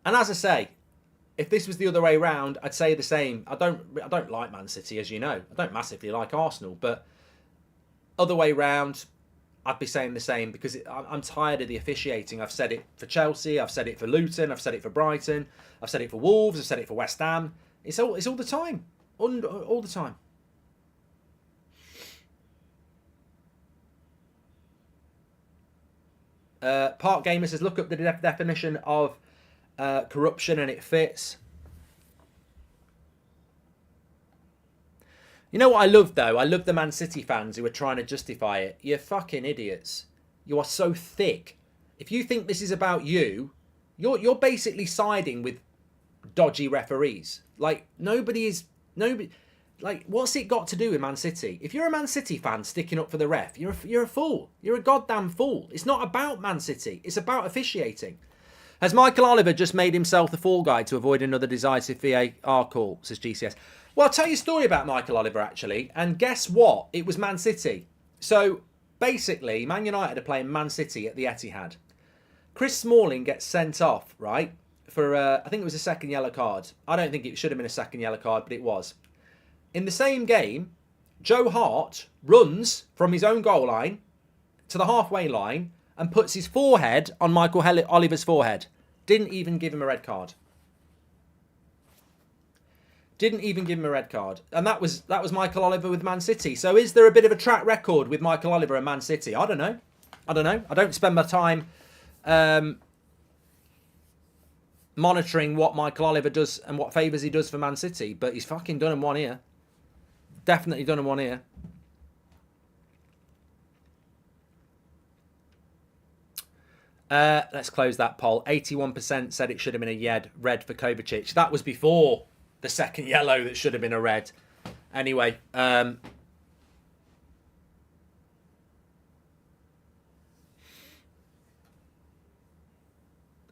A: And as I say, if this was the other way around, I'd say the same. I don't like Man City, as you know. I don't massively like Arsenal, but other way round, I'd be saying the same because I'm tired of the officiating. I've said it for Chelsea, I've said it for Luton, I've said it for Brighton, I've said it for Wolves, I've said it for West Ham. It's all the time, all the time. Park Gamer says, look up the definition of corruption and it fits. You know what I love, though? I love the Man City fans who are trying to justify it. You're fucking idiots. You are so thick. If you think this is about you, you're basically siding with dodgy referees. Like, nobody... Like, what's it got to do with Man City? If you're a Man City fan sticking up for the ref, you're a fool. You're a goddamn fool. It's not about Man City. It's about officiating. Has Michael Oliver just made himself the fall guy to avoid another decisive VAR call, says GCS. Well, I'll tell you a story about Michael Oliver, actually. And guess what? It was Man City. So, basically, Man United are playing Man City at the Etihad. Chris Smalling gets sent off, right? For, I think it was a second yellow card. I don't think it should have been a second yellow card, but it was. In the same game, Joe Hart runs from his own goal line to the halfway line and puts his forehead on Michael Oliver's forehead. Didn't even give him a red card. Didn't even give him a red card. And that was Michael Oliver with Man City. So is there a bit of a track record with Michael Oliver and Man City? I don't know. I don't spend my time monitoring what Michael Oliver does and what favours he does for Man City. But he's fucking done him one here. Definitely done him one here. Let's close that poll. 81% said it should have been a red for Kovačić. That was before the second yellow that should have been a red. Anyway,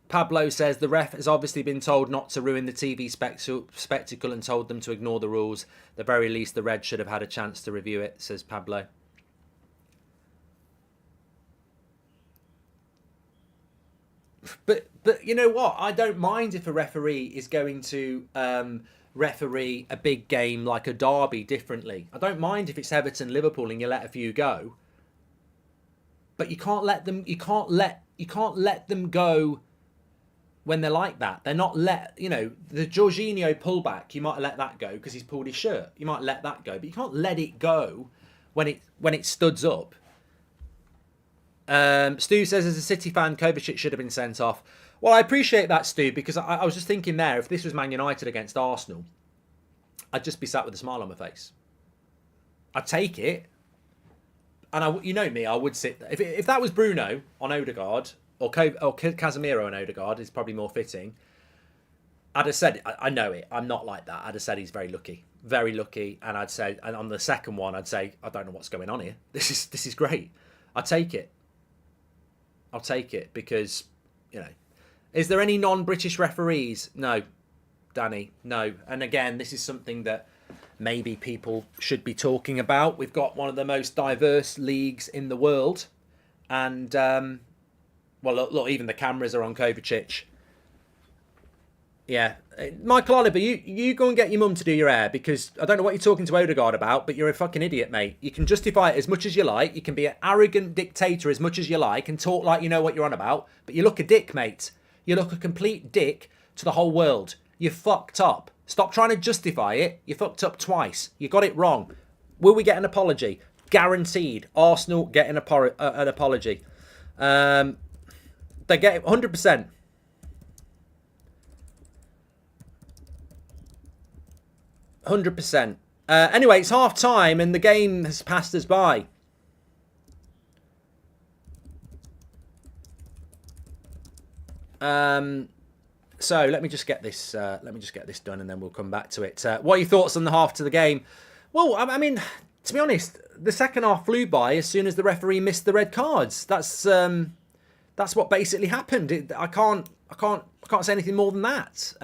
A: Pablo says the ref has obviously been told not to ruin the TV spectacle and told them to ignore the rules. At the very least, the red should have had a chance to review it, says Pablo. But you know what? I don't mind if a referee is going to referee a big game like a derby differently. I don't mind if it's Everton Liverpool and you let a few go. But you can't let them. You can't let them go when they're like that. They're not the Jorginho pullback. You might let that go because he's pulled his shirt. You might let that go, but you can't let it go when it studs up. Stu says, as a City fan, Kovačić should have been sent off. Well, I appreciate that, Stu, because I was just thinking there, if this was Man United against Arsenal, I'd just be sat with a smile on my face. I'd take it. And you know me, I would sit there. If that was Bruno on Odegaard, or Casemiro on Odegaard, is probably more fitting, I'd have said, I know it. I'm not like that. I'd have said he's very lucky. Very lucky. And I'd say, and on the second one, I'd say, I don't know what's going on here. This is great. I'll take it. I'll take it because, you know, is there any non-British referees? No, Danny, no. And again, this is something that maybe people should be talking about. We've got one of the most diverse leagues in the world. And, well, look, even the cameras are on Kovačić. Yeah. Michael Oliver, you go and get your mum to do your hair, because I don't know what you're talking to Odegaard about, but you're a fucking idiot, mate. You can justify it as much as you like. You can be an arrogant dictator as much as you like and talk like you know what you're on about, but you look a dick, mate. You look a complete dick to the whole world. You fucked up. Stop trying to justify it. You fucked up twice. You got it wrong. Will we get an apology? Guaranteed. Arsenal get an apology. They get it 100%. 100%. Anyway, it's half time and the game has passed us by. So let me just get this. Done, and then we'll come back to it. What are your thoughts on the half to the game? Well, I mean, to be honest, the second half flew by as soon as the referee missed the red cards. That's what basically happened. I can't say anything more than that.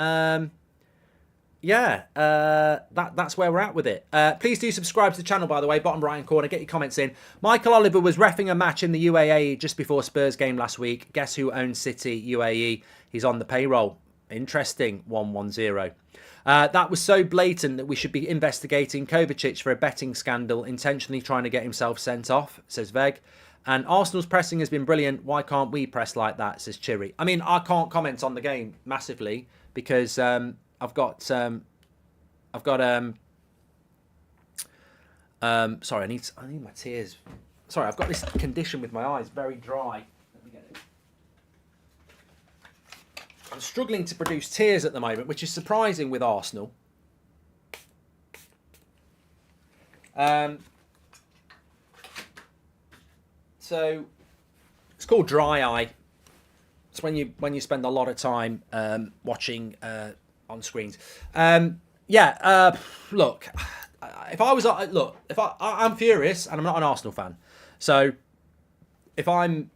A: That's where we're at with it. Please do subscribe to the channel, by the way, bottom right hand corner. Get your comments in. Michael Oliver was reffing a match in the UAE just before Spurs game last week. Guess who owns City UAE? He's on the payroll. Interesting. 110. That was so blatant that we should be investigating Kovačić for a betting scandal, intentionally trying to get himself sent off, says Veg. And Arsenal's pressing has been brilliant. Why can't we press like that, says Chiri. I mean, I can't comment on the game massively because I've got sorry, I need my tears. Sorry, I've got this condition with my eyes, very dry. Let me get it. I'm struggling to produce tears at the moment, which is surprising with Arsenal. So it's called dry eye. It's when you spend a lot of time watching on screens. Look, I'm furious and I'm not an Arsenal fan. So if I'm,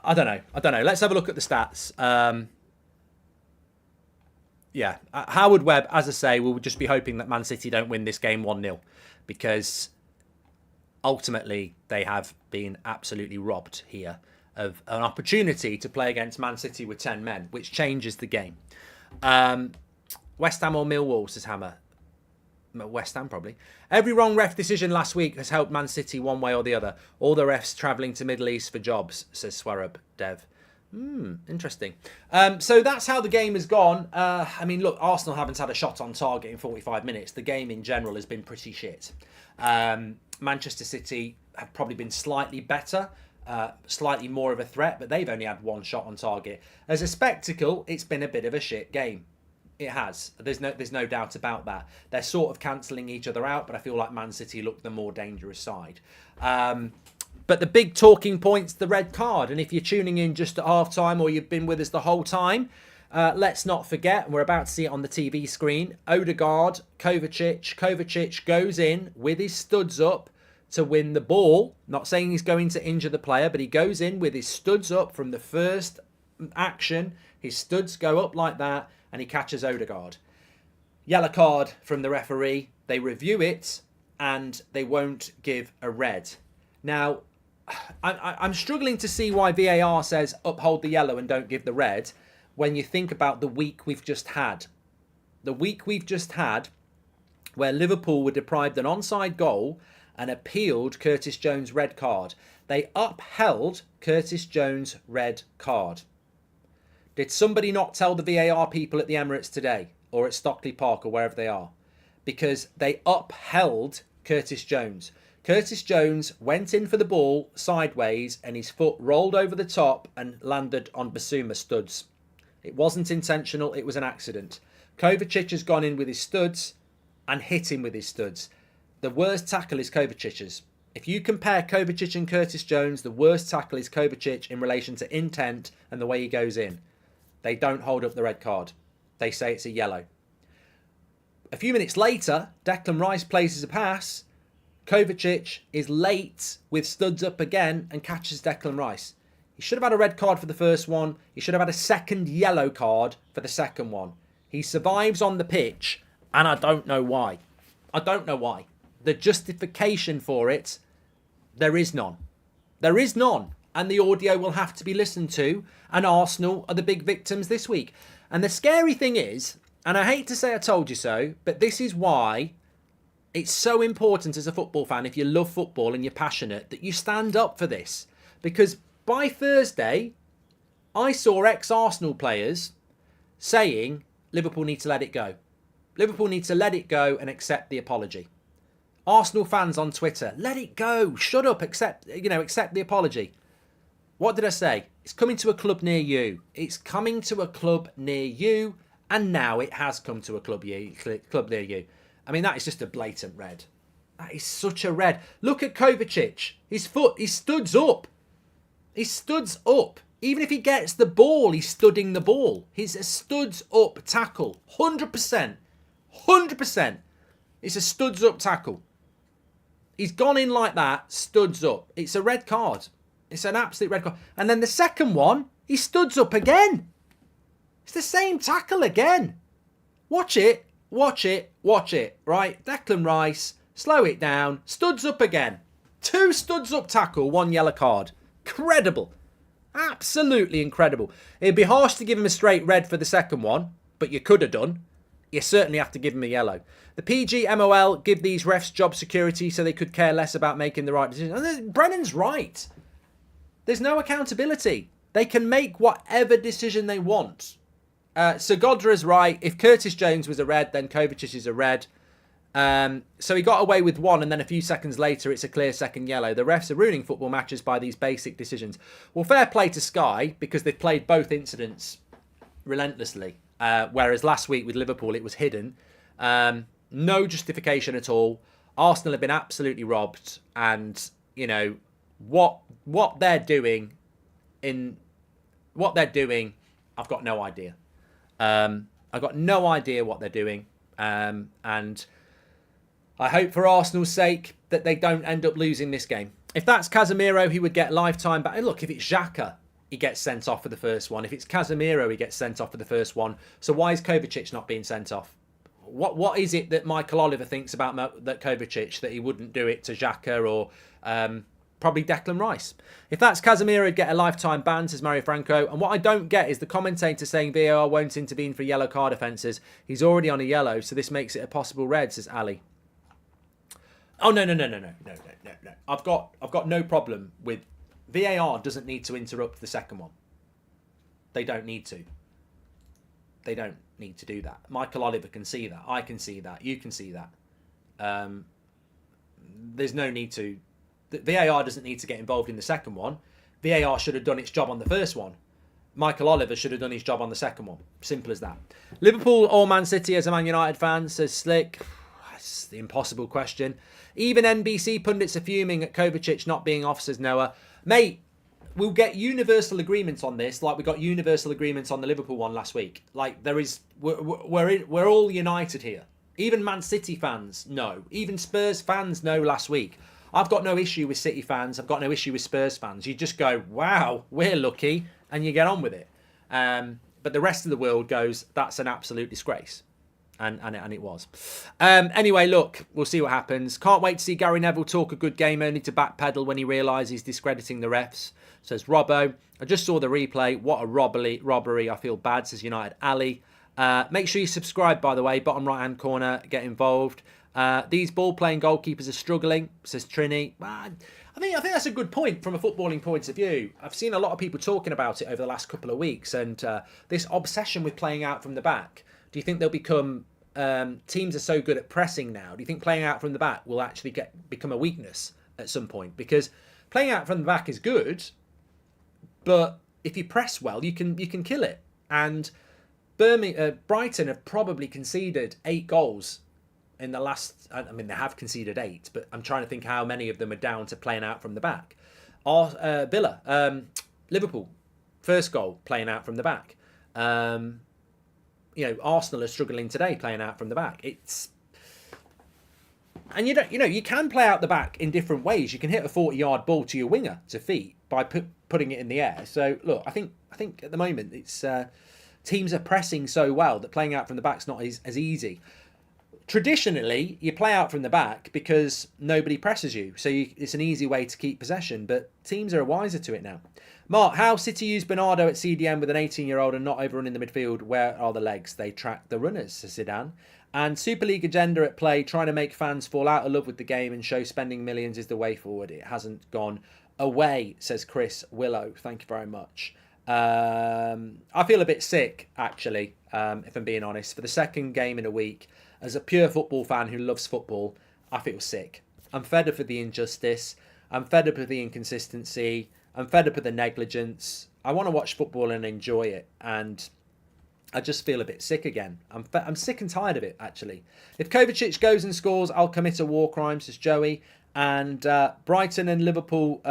A: I don't know. Let's have a look at the stats. Howard Webb, as I say, we'll just be hoping that Man City don't win this game 1-0 because ultimately they have been absolutely robbed here of an opportunity to play against Man City with 10 men, which changes the game. West Ham or Millwall, says Hammer. West Ham, probably. Every wrong ref decision last week has helped Man City one way or the other. All the refs travelling to Middle East for jobs, says Swarab Dev. Interesting. So that's how the game has gone. I mean, look, Arsenal haven't had a shot on target in 45 minutes. The game in general has been pretty shit. Manchester City have probably been slightly better. Slightly more of a threat, but they've only had one shot on target. As a spectacle, it's been a bit of a shit game. It has. There's no doubt about that. They're sort of cancelling each other out, but I feel like Man City look the more dangerous side. But the big talking point's the red card. And if you're tuning in just at half time or you've been with us the whole time, let's not forget, and we're about to see it on the TV screen, Odegaard, Kovačić goes in with his studs up to win the ball. Not saying he's going to injure the player, but he goes in with his studs up from the first action. His studs go up like that, and he catches Odegaard. Yellow card from the referee. They review it, and they won't give a red. Now, I'm struggling to see why VAR says uphold the yellow and don't give the red when you think about the week we've just had. The week we've just had where Liverpool were deprived an onside goal and appealed Curtis Jones' red card. They upheld Curtis Jones' red card. Did somebody not tell the VAR people at the Emirates today or at Stockley Park or wherever they are? Because they upheld Curtis Jones. Curtis Jones went in for the ball sideways and his foot rolled over the top and landed on Basuma studs. It wasn't intentional, it was an accident. Kovačić has gone in with his studs and hit him with his studs. The worst tackle is Kovačić's. If you compare Kovačić and Curtis Jones, the worst tackle is Kovačić in relation to intent and the way he goes in. They don't hold up the red card. They say it's a yellow. A few minutes later, Declan Rice places a pass. Kovačić is late with studs up again and catches Declan Rice. He should have had a red card for the first one. He should have had a second yellow card for the second one. He survives on the pitch, and I don't know why. I don't know why. The justification for it, there is none. There is none. And the audio will have to be listened to. And Arsenal are the big victims this week. And the scary thing is, and I hate to say I told you so, but this is why it's so important as a football fan, if you love football and you're passionate, that you stand up for this. Because by Thursday, I saw ex-Arsenal players saying Liverpool need to let it go. Liverpool need to let it go and accept the apology. Arsenal fans on Twitter, let it go, shut up, accept the apology. What did I say? It's coming to a club near you. It's coming to a club near you, and now it has come to a club near you. I mean, that is just a blatant red. That is such a red. Look at Kovačić. His foot, he studs up. He studs up. Even if he gets the ball, he's studding the ball. He's a studs up tackle. 100%. 100%. It's a studs up tackle. He's gone in like that, studs up. It's a red card. It's an absolute red card. And then the second one, he studs up again. It's the same tackle again. Watch it. Watch it. Watch it. Right? Declan Rice, slow it down, studs up again. 2 studs up tackle, 1 yellow card. Incredible. Absolutely incredible. It'd be harsh to give him a straight red for the second one, but you could have done. You certainly have to give him a yellow. The PGMOL give these refs job security so they could care less about making the right decision. And Brennan's right. There's no accountability. They can make whatever decision they want. So Godra's right. If Curtis Jones was a red, then Kovačić is a red. So he got away with 1, and then a few seconds later, it's a clear second yellow. The refs are ruining football matches by these basic decisions. Well, fair play to Sky, because they've played both incidents relentlessly. Whereas last week with Liverpool, it was hidden. No justification at all. Arsenal have been absolutely robbed. And, you know, what they're doing, I've got no idea. I've got no idea what they're doing. And I hope for Arsenal's sake that they don't end up losing this game. If that's Casemiro, he would get lifetime back. Look, if it's Xhaka, he gets sent off for the first one. If it's Casemiro, he gets sent off for the first one. So why is Kovačić not being sent off? What is it that Michael Oliver thinks about that Kovačić that he wouldn't do it to Xhaka or probably Declan Rice? If that's Casemiro, he'd get a lifetime ban, says Mario Franco. And what I don't get is the commentator saying VAR won't intervene for yellow card offences. He's already on a yellow, so this makes it a possible red, says Ali. Oh, no. I've got no problem with... VAR doesn't need to interrupt the second one. They don't need to. They don't need to do that. Michael Oliver can see that. I can see that. You can see that. There's no need to... VAR doesn't need to get involved in the second one. VAR should have done its job on the first one. Michael Oliver should have done his job on the second one. Simple as that. Liverpool or Man City as a Man United fan, says Slick. It's the impossible question. Even NBC pundits are fuming at Kovačić not being off, says Noah. Mate, we'll get universal agreements on this, like we got universal agreements on the Liverpool one last week. Like we're all united here. Even Man City fans know. Even Spurs fans know last week. I've got no issue with City fans. I've got no issue with Spurs fans. You just go, wow, we're lucky, and you get on with it. But the rest of the world goes, that's an absolute disgrace. And it was. Anyway, look, we'll see what happens. Can't wait to see Gary Neville talk a good game only to backpedal when he realises he's discrediting the refs, says Robbo. I just saw the replay. What a robbery. I feel bad, says United Ali. Make sure you subscribe, by the way. Bottom right-hand corner, get involved. These ball-playing goalkeepers are struggling, says Trini. I think that's a good point from a footballing point of view. I've seen a lot of people talking about it over the last couple of weeks, and this obsession with playing out from the back. Do you think they'll become... teams are so good at pressing now. Do you think playing out from the back will actually become a weakness at some point? Because playing out from the back is good, but if you press well, you can kill it. And Brighton have probably conceded 8 goals in the last... I mean, they have conceded 8, but I'm trying to think how many of them are down to playing out from the back. Villa, Liverpool, first goal, playing out from the back. Arsenal are struggling today playing out from the back. And you can play out the back in different ways. You can hit a 40-yard ball to your winger to feet by putting it in the air. So look, I think at the moment it's teams are pressing so well that playing out from the back's not as easy. Traditionally, you play out from the back because nobody presses you, so it's an easy way to keep possession. But teams are wiser to it now. Mark, how City used Bernardo at CDM with an 18-year-old and not overrunning the midfield? Where are the legs? They track the runners, says Zidane. And Super League agenda at play, trying to make fans fall out of love with the game and show spending millions is the way forward. It hasn't gone away, says Chris Willow. Thank you very much. I feel a bit sick, actually, if I'm being honest. For the second game in a week, as a pure football fan who loves football, I feel sick. I'm fed up with the injustice. I'm fed up with the inconsistency. I'm fed up with the negligence. I want to watch football and enjoy it. And I just feel a bit sick again. I'm sick and tired of it, actually. If Kovačić goes and scores, I'll commit a war crime, says Joey. And Brighton and Liverpool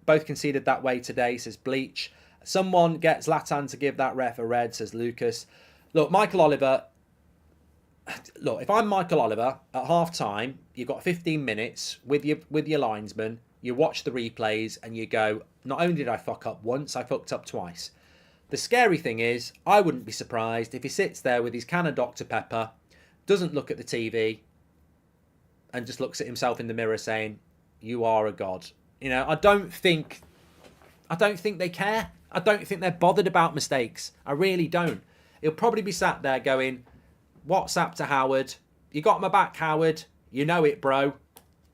A: both conceded that way today, says Bleach. Someone gets Latan to give that ref a red, says Lucas. Look, Michael Oliver. Look, if I'm Michael Oliver, at half-time, you've got 15 minutes with your linesman. You watch the replays and you go, not only did I fuck up once, I fucked up twice. The scary thing is, I wouldn't be surprised if he sits there with his can of Dr. Pepper, doesn't look at the TV, and just looks at himself in the mirror saying, you are a god. I don't think they care. I don't think they're bothered about mistakes. I really don't. He'll probably be sat there going, WhatsApp to Howard. You got my back, Howard. You know it, bro.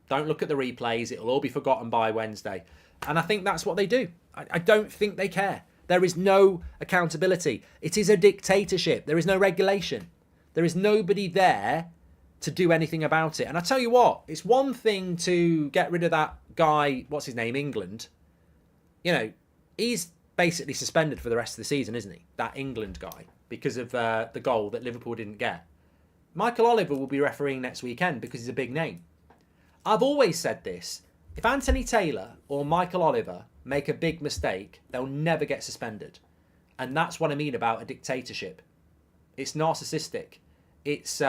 A: Don't look at the replays. It'll all be forgotten by Wednesday. And I think that's what they do. I don't think they care. There is no accountability. It is a dictatorship. There is no regulation. There is nobody there to do anything about it. And I tell you what, it's one thing to get rid of that guy, what's his name, England. He's basically suspended for the rest of the season, isn't he? That England guy, because of the goal that Liverpool didn't get. Michael Oliver will be refereeing next weekend because he's a big name. I've always said this. If Anthony Taylor or Michael Oliver make a big mistake, they'll never get suspended. And that's what I mean about a dictatorship. It's narcissistic. It's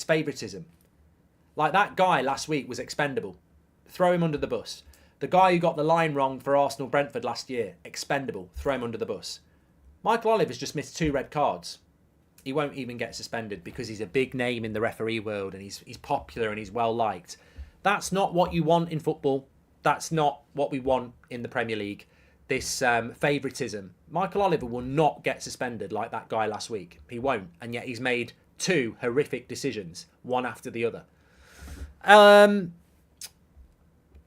A: favoritism. Like that guy last week was expendable. Throw him under the bus. The guy who got the line wrong for Arsenal-Brentford last year, expendable. Throw him under the bus. Michael Oliver's just missed 2 red cards. He won't even get suspended because he's a big name in the referee world and he's popular and he's well liked. That's not what you want in football. That's not what we want in the Premier League. This favouritism. Michael Oliver will not get suspended like that guy last week. He won't. And yet he's made 2 horrific decisions, one after the other.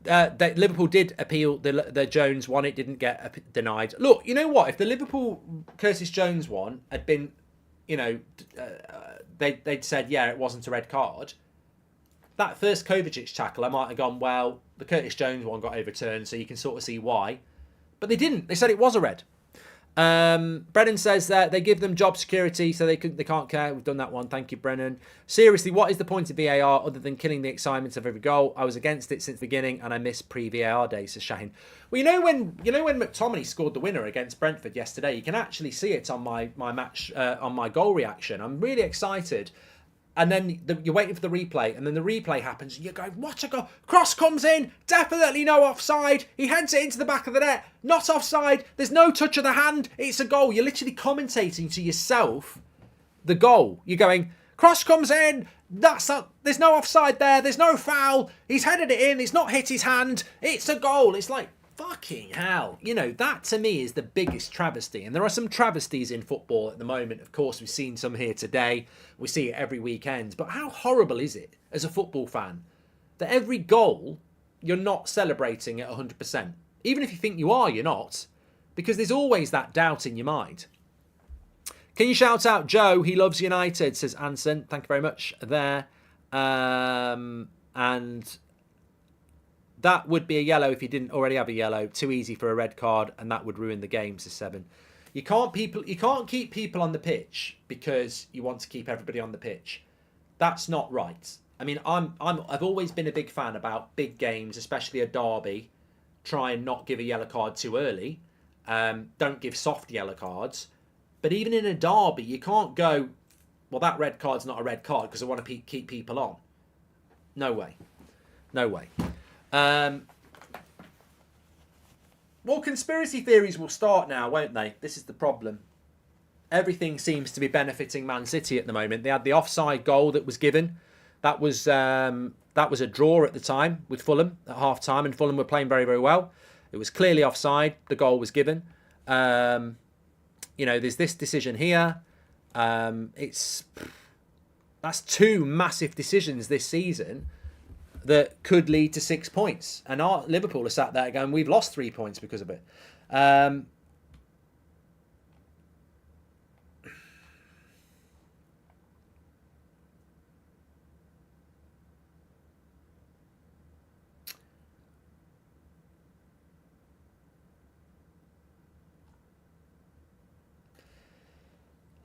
A: Liverpool did appeal the Jones one. It didn't get denied. Look, you know what? If the Liverpool Curtis Jones one had been, they'd said, yeah, it wasn't a red card. That first Kovačić tackle, I might have gone, well, the Curtis Jones one got overturned, so you can sort of see why. But they didn't. They said it was a red. Brennan says that they give them job security, so they can't care. We've done that one. Thank you, Brennan. Seriously, what is the point of VAR other than killing the excitement of every goal? I was against it since the beginning, and I miss pre-VAR days, says Shaheen. Well, you know when McTominay scored the winner against Brentford yesterday, you can actually see it on my match on my goal reaction. I'm really excited. And then you're waiting for the replay, and then the replay happens, and you're going, what a goal. Cross comes in, definitely no offside. He heads it into the back of the net, not offside. There's no touch of the hand. It's a goal. You're literally commentating to yourself the goal. You're going, cross comes in, there's no offside there, there's no foul. He's headed it in, it's not hit his hand. It's a goal. It's like, fucking hell. That to me is the biggest travesty. And there are some travesties in football at the moment. Of course, we've seen some here today. We see it every weekend. But how horrible is it as a football fan that every goal you're not celebrating at 100%? Even if you think you are, you're not. Because there's always that doubt in your mind. Can you shout out Joe? He loves United, says Anson. Thank you very much there. And that would be a yellow if you didn't already have a yellow. Too easy for a red card, and that would ruin the game, says 7. You can't keep people on the pitch because you want to keep everybody on the pitch. That's not right. I mean, I've always been a big fan about big games, especially a derby. Try and not give a yellow card too early. don't give soft yellow cards. But even in a derby, you can't go, well, that red card's not a red card because I want to keep people on. No way. No way. Well, conspiracy theories will start now, won't they? This is the problem. Everything seems to be benefiting Man City at the moment. They had the offside goal that was given. That was a draw at the time with Fulham at half time, and Fulham were playing very, very well. It was clearly offside. The goal was given. There's this decision here. That's two massive decisions this season that could lead to 6 points. And Liverpool are sat there going, we've lost 3 points because of it.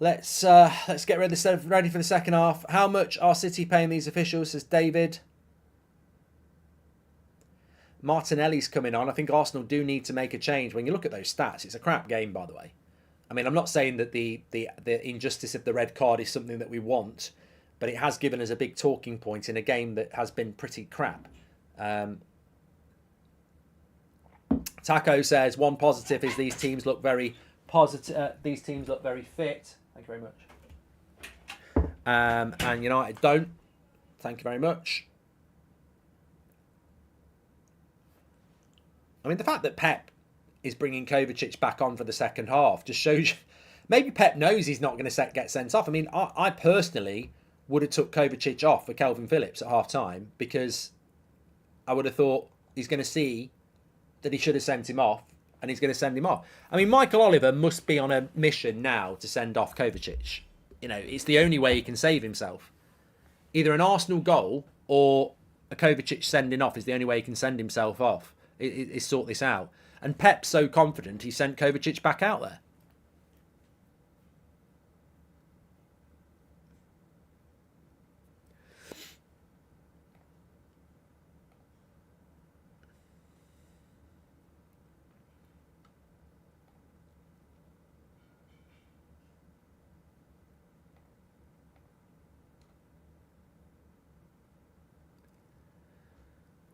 A: Let's get ready for the second half. How much are City paying these officials, says David. Martinelli's coming on. I think Arsenal do need to make a change. When you look at those stats, it's a crap game, by the way. I mean, I'm not saying that the injustice of the red card is something that we want, but it has given us a big talking point in a game that has been pretty crap. Taco says one positive is these teams look very positive. These teams look very fit. Thank you very much. And United don't. Thank you very much. I mean, the fact that Pep is bringing Kovačić back on for the second half just shows you, maybe Pep knows he's not going to get sent off. I mean, I personally would have took Kovačić off for Kelvin Phillips at half time because I would have thought he's going to see that he should have sent him off and he's going to send him off. I mean, Michael Oliver must be on a mission now to send off Kovačić. It's the only way he can save himself. Either an Arsenal goal or a Kovačić sending off is the only way he can send himself off. Is sort this out. And Pep's so confident he sent Kovačić back out there.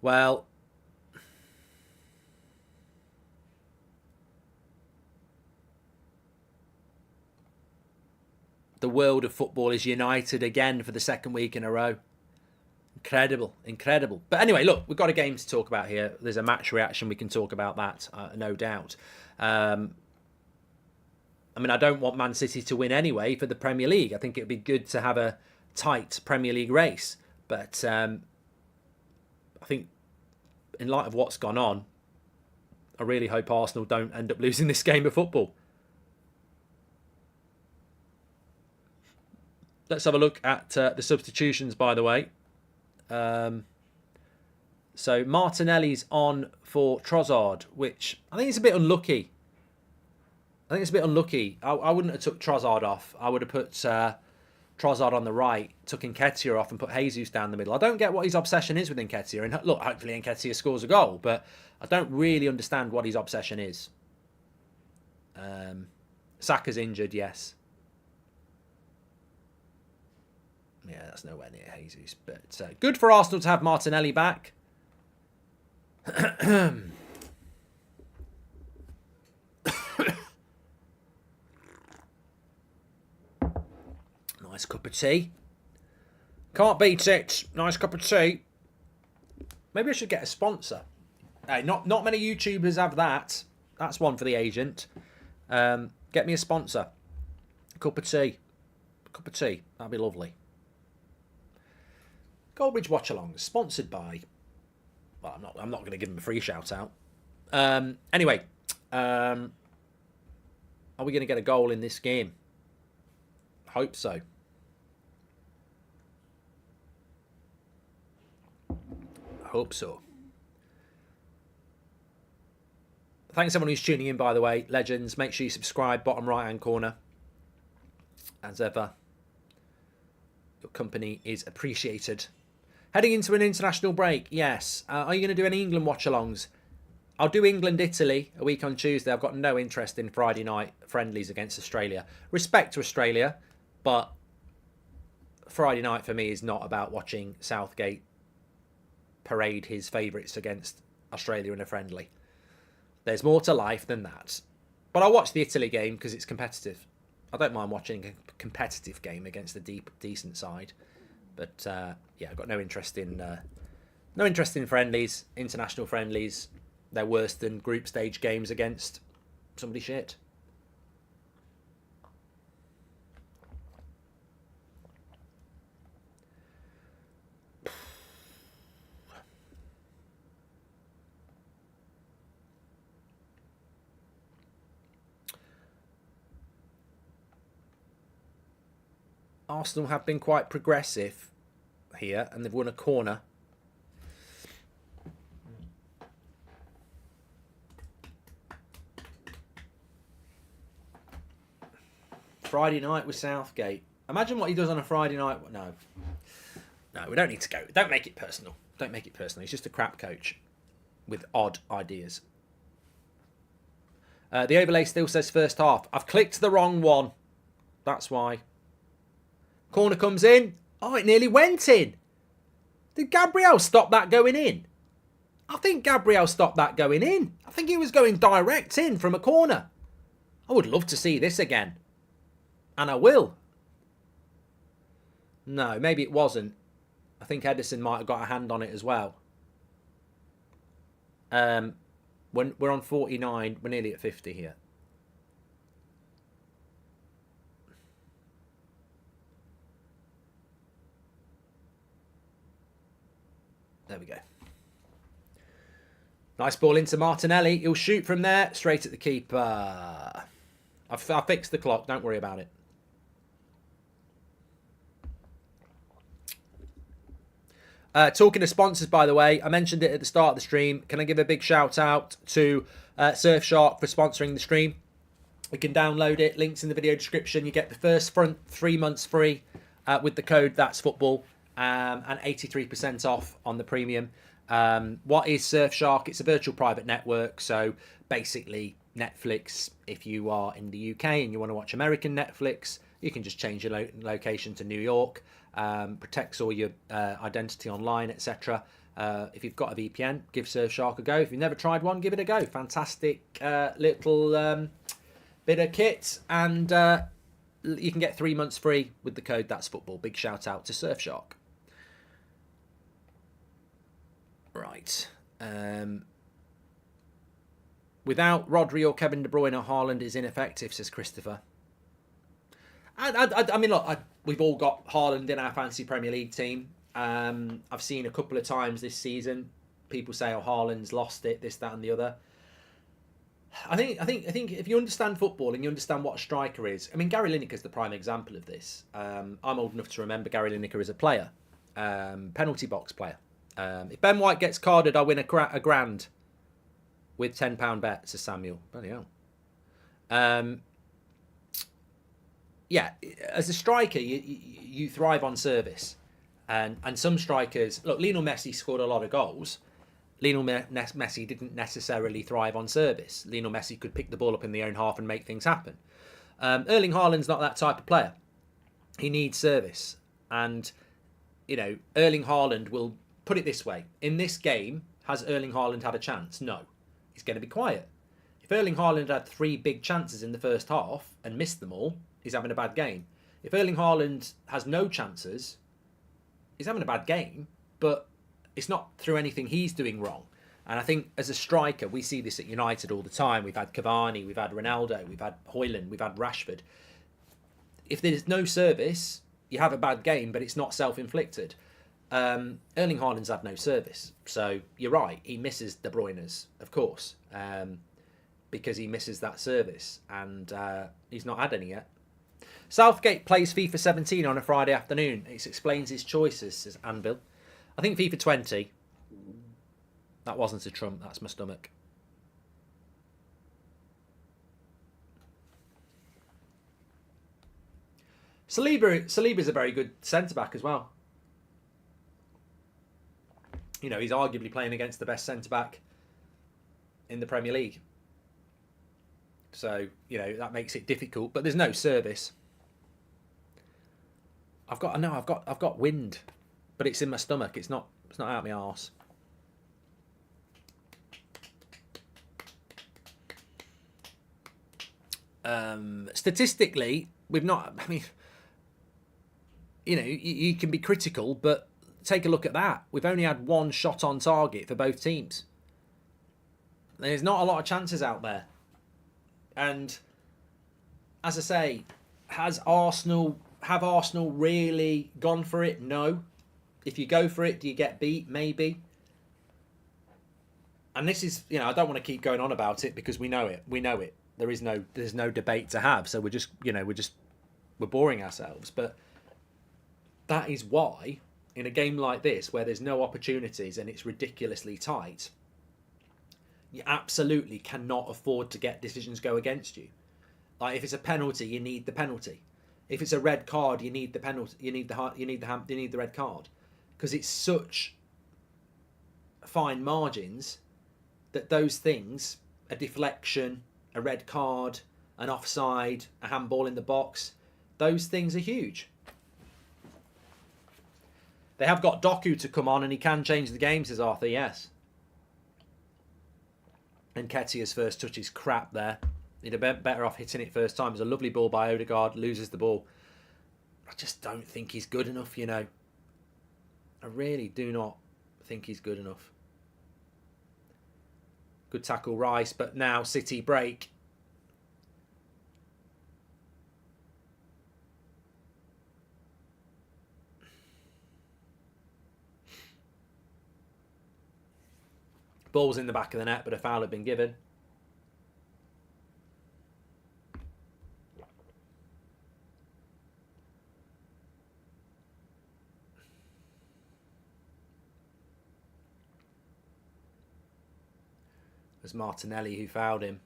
A: Well, the world of football is united again for the second week in a row. Incredible. But anyway, look, we've got a game to talk about here. There's a match reaction. We can talk about that, no doubt. I mean, I don't want Man City to win anyway for the Premier League. I think it'd be good to have a tight Premier League race. But I think in light of what's gone on, I really hope Arsenal don't end up losing this game of football. Let's have a look at the substitutions, by the way. So Martinelli's on for Trossard, which I think is a bit unlucky. I wouldn't have took Trossard off. I would have put Trossard on the right, took Nketiah off and put Jesus down the middle. I don't get what his obsession is with Nketiah. And look, hopefully Nketiah scores a goal, but I don't really understand what his obsession is. Saka's injured, yes. Yeah, that's nowhere near Jesus. But good for Arsenal to have Martinelli back. Nice cup of tea. Can't beat it. Nice cup of tea. Maybe I should get a sponsor. Hey, not many YouTubers have that. That's one for the agent. Get me a sponsor. A cup of tea. That'd be lovely. Goldbridge Watchalong, sponsored by... Well, I'm not going to give him a free shout out. Anyway, are we going to get a goal in this game? Hope so. Hope so. Thanks everyone who's tuning in, by the way. Legends, make sure you subscribe, bottom right hand corner. As ever, your company is appreciated. Heading into an international break, yes. Are you going to do any England watch-alongs? I'll do England-Italy a week on Tuesday. I've got no interest in Friday night friendlies against Australia. Respect to Australia, but Friday night for me is not about watching Southgate parade his favourites against Australia in a friendly. There's more to life than that. But I'll watch the Italy game because it's competitive. I don't mind watching a competitive game against a decent side. But yeah, I've got no interest in friendlies, international friendlies. They're worse than group stage games against somebody shit. Arsenal have been quite progressive here, and they've won a corner. Friday night with Southgate. Imagine what he does on a Friday night. No, we don't need to go. Don't make it personal. Don't make it personal. He's just a crap coach with odd ideas. The overlay still says first half. I've clicked the wrong one. That's why. Corner comes in. Oh, it nearly went in. Did Gabriel stop that going in? I think Gabriel stopped that going in. I think he was going direct in from a corner. I would love to see this again. And I will. No, maybe it wasn't. I think Edison might have got a hand on it as well. When we're on 49, we're nearly at 50 here. There we go. Nice ball into Martinelli. He'll shoot from there, straight at the keeper. I fixed the clock. Don't worry about it. Talking to sponsors, by the way, I mentioned it at the start of the stream. Can I give a big shout out to Surfshark for sponsoring the stream? You can download it. Links in the video description. You get the first 3 months free with the code That's Football, and 83% off on the premium. What is Surfshark? It's a virtual private network. So basically Netflix, if you are in the UK and you want to watch American Netflix, you can just change your location to New York. Protects all your identity online, etc. If you've got a VPN, give Surfshark a go. If you've never tried one, give it a go. Fantastic little bit of kit, and you can get 3 months free with the code That's Football. Big shout out to Surfshark. Right. Without Rodri or Kevin De Bruyne, Haaland is ineffective, says Christopher. I mean, look, we've all got Haaland in our fantasy Premier League team. I've seen a couple of times this season people say, "Oh, Haaland's lost it," this, that, and the other. I think if you understand football and you understand what a striker is, I mean, Gary Lineker's the prime example of this. I'm old enough to remember Gary Lineker as a player, penalty box player. If Ben White gets carded, I win a grand with £10 bet, says Samuel. Bloody hell. Yeah, as a striker, you thrive on service. And some strikers... Look, Lionel Messi scored a lot of goals. Lionel Messi didn't necessarily thrive on service. Lionel Messi could pick the ball up in the own half and make things happen. Erling Haaland's not that type of player. He needs service. And, you know, Erling Haaland will... Put it this way. In this game, has Erling Haaland had a chance? No. He's going to be quiet. If Erling Haaland had 3 big chances in the first half and missed them all, he's having a bad game. If Erling Haaland has no chances, he's having a bad game, but it's not through anything he's doing wrong. And I think as a striker, we see this at United all the time. We've had Cavani, we've had Ronaldo, we've had Højlund, we've had Rashford. If there's no service, you have a bad game, but it's not self-inflicted. Erling Haaland's had no service. So you're right, he misses De Bruyne's, of course, because he misses that service. And he's not had any yet. Southgate plays FIFA 17 on a Friday afternoon. It explains his choices, says Anvil. I think FIFA 20. That wasn't a trump, that's my stomach. Saliba's a very good centre-back as well. You know, he's arguably playing against the best centre-back in the Premier League. So, you know, that makes it difficult, but there's no service. I've got wind, but it's in my stomach. It's not out my arse. Statistically, we've not. I mean, you know, you can be critical, but take a look at that. We've only had one shot on target for both teams. There's not a lot of chances out there. And as I say, have Arsenal really gone for it? No. If you go for it, do you get beat? Maybe. And this is, you know, I don't want to keep going on about it because we know it. We know it. There's no debate to have. So we're boring ourselves. But that is why, in a game like this, where there's no opportunities and it's ridiculously tight, you absolutely cannot afford to get decisions go against you. Like if it's a penalty, you need the penalty. If it's a red card, you need the penalty. You need the red card, because it's such fine margins that those things, a deflection, a red card, an offside, a handball in the box, those things are huge. They have got Doku to come on and he can change the game, says Arthur, yes. And Nketiah's first touch is crap there. He'd have been better off hitting it first time. It's a lovely ball by Odegaard, loses the ball. I just don't think he's good enough, you know. I really do not think he's good enough. Good tackle, Rice, but now City break. Ball's in the back of the net, but a foul had been given. It was Martinelli who fouled him.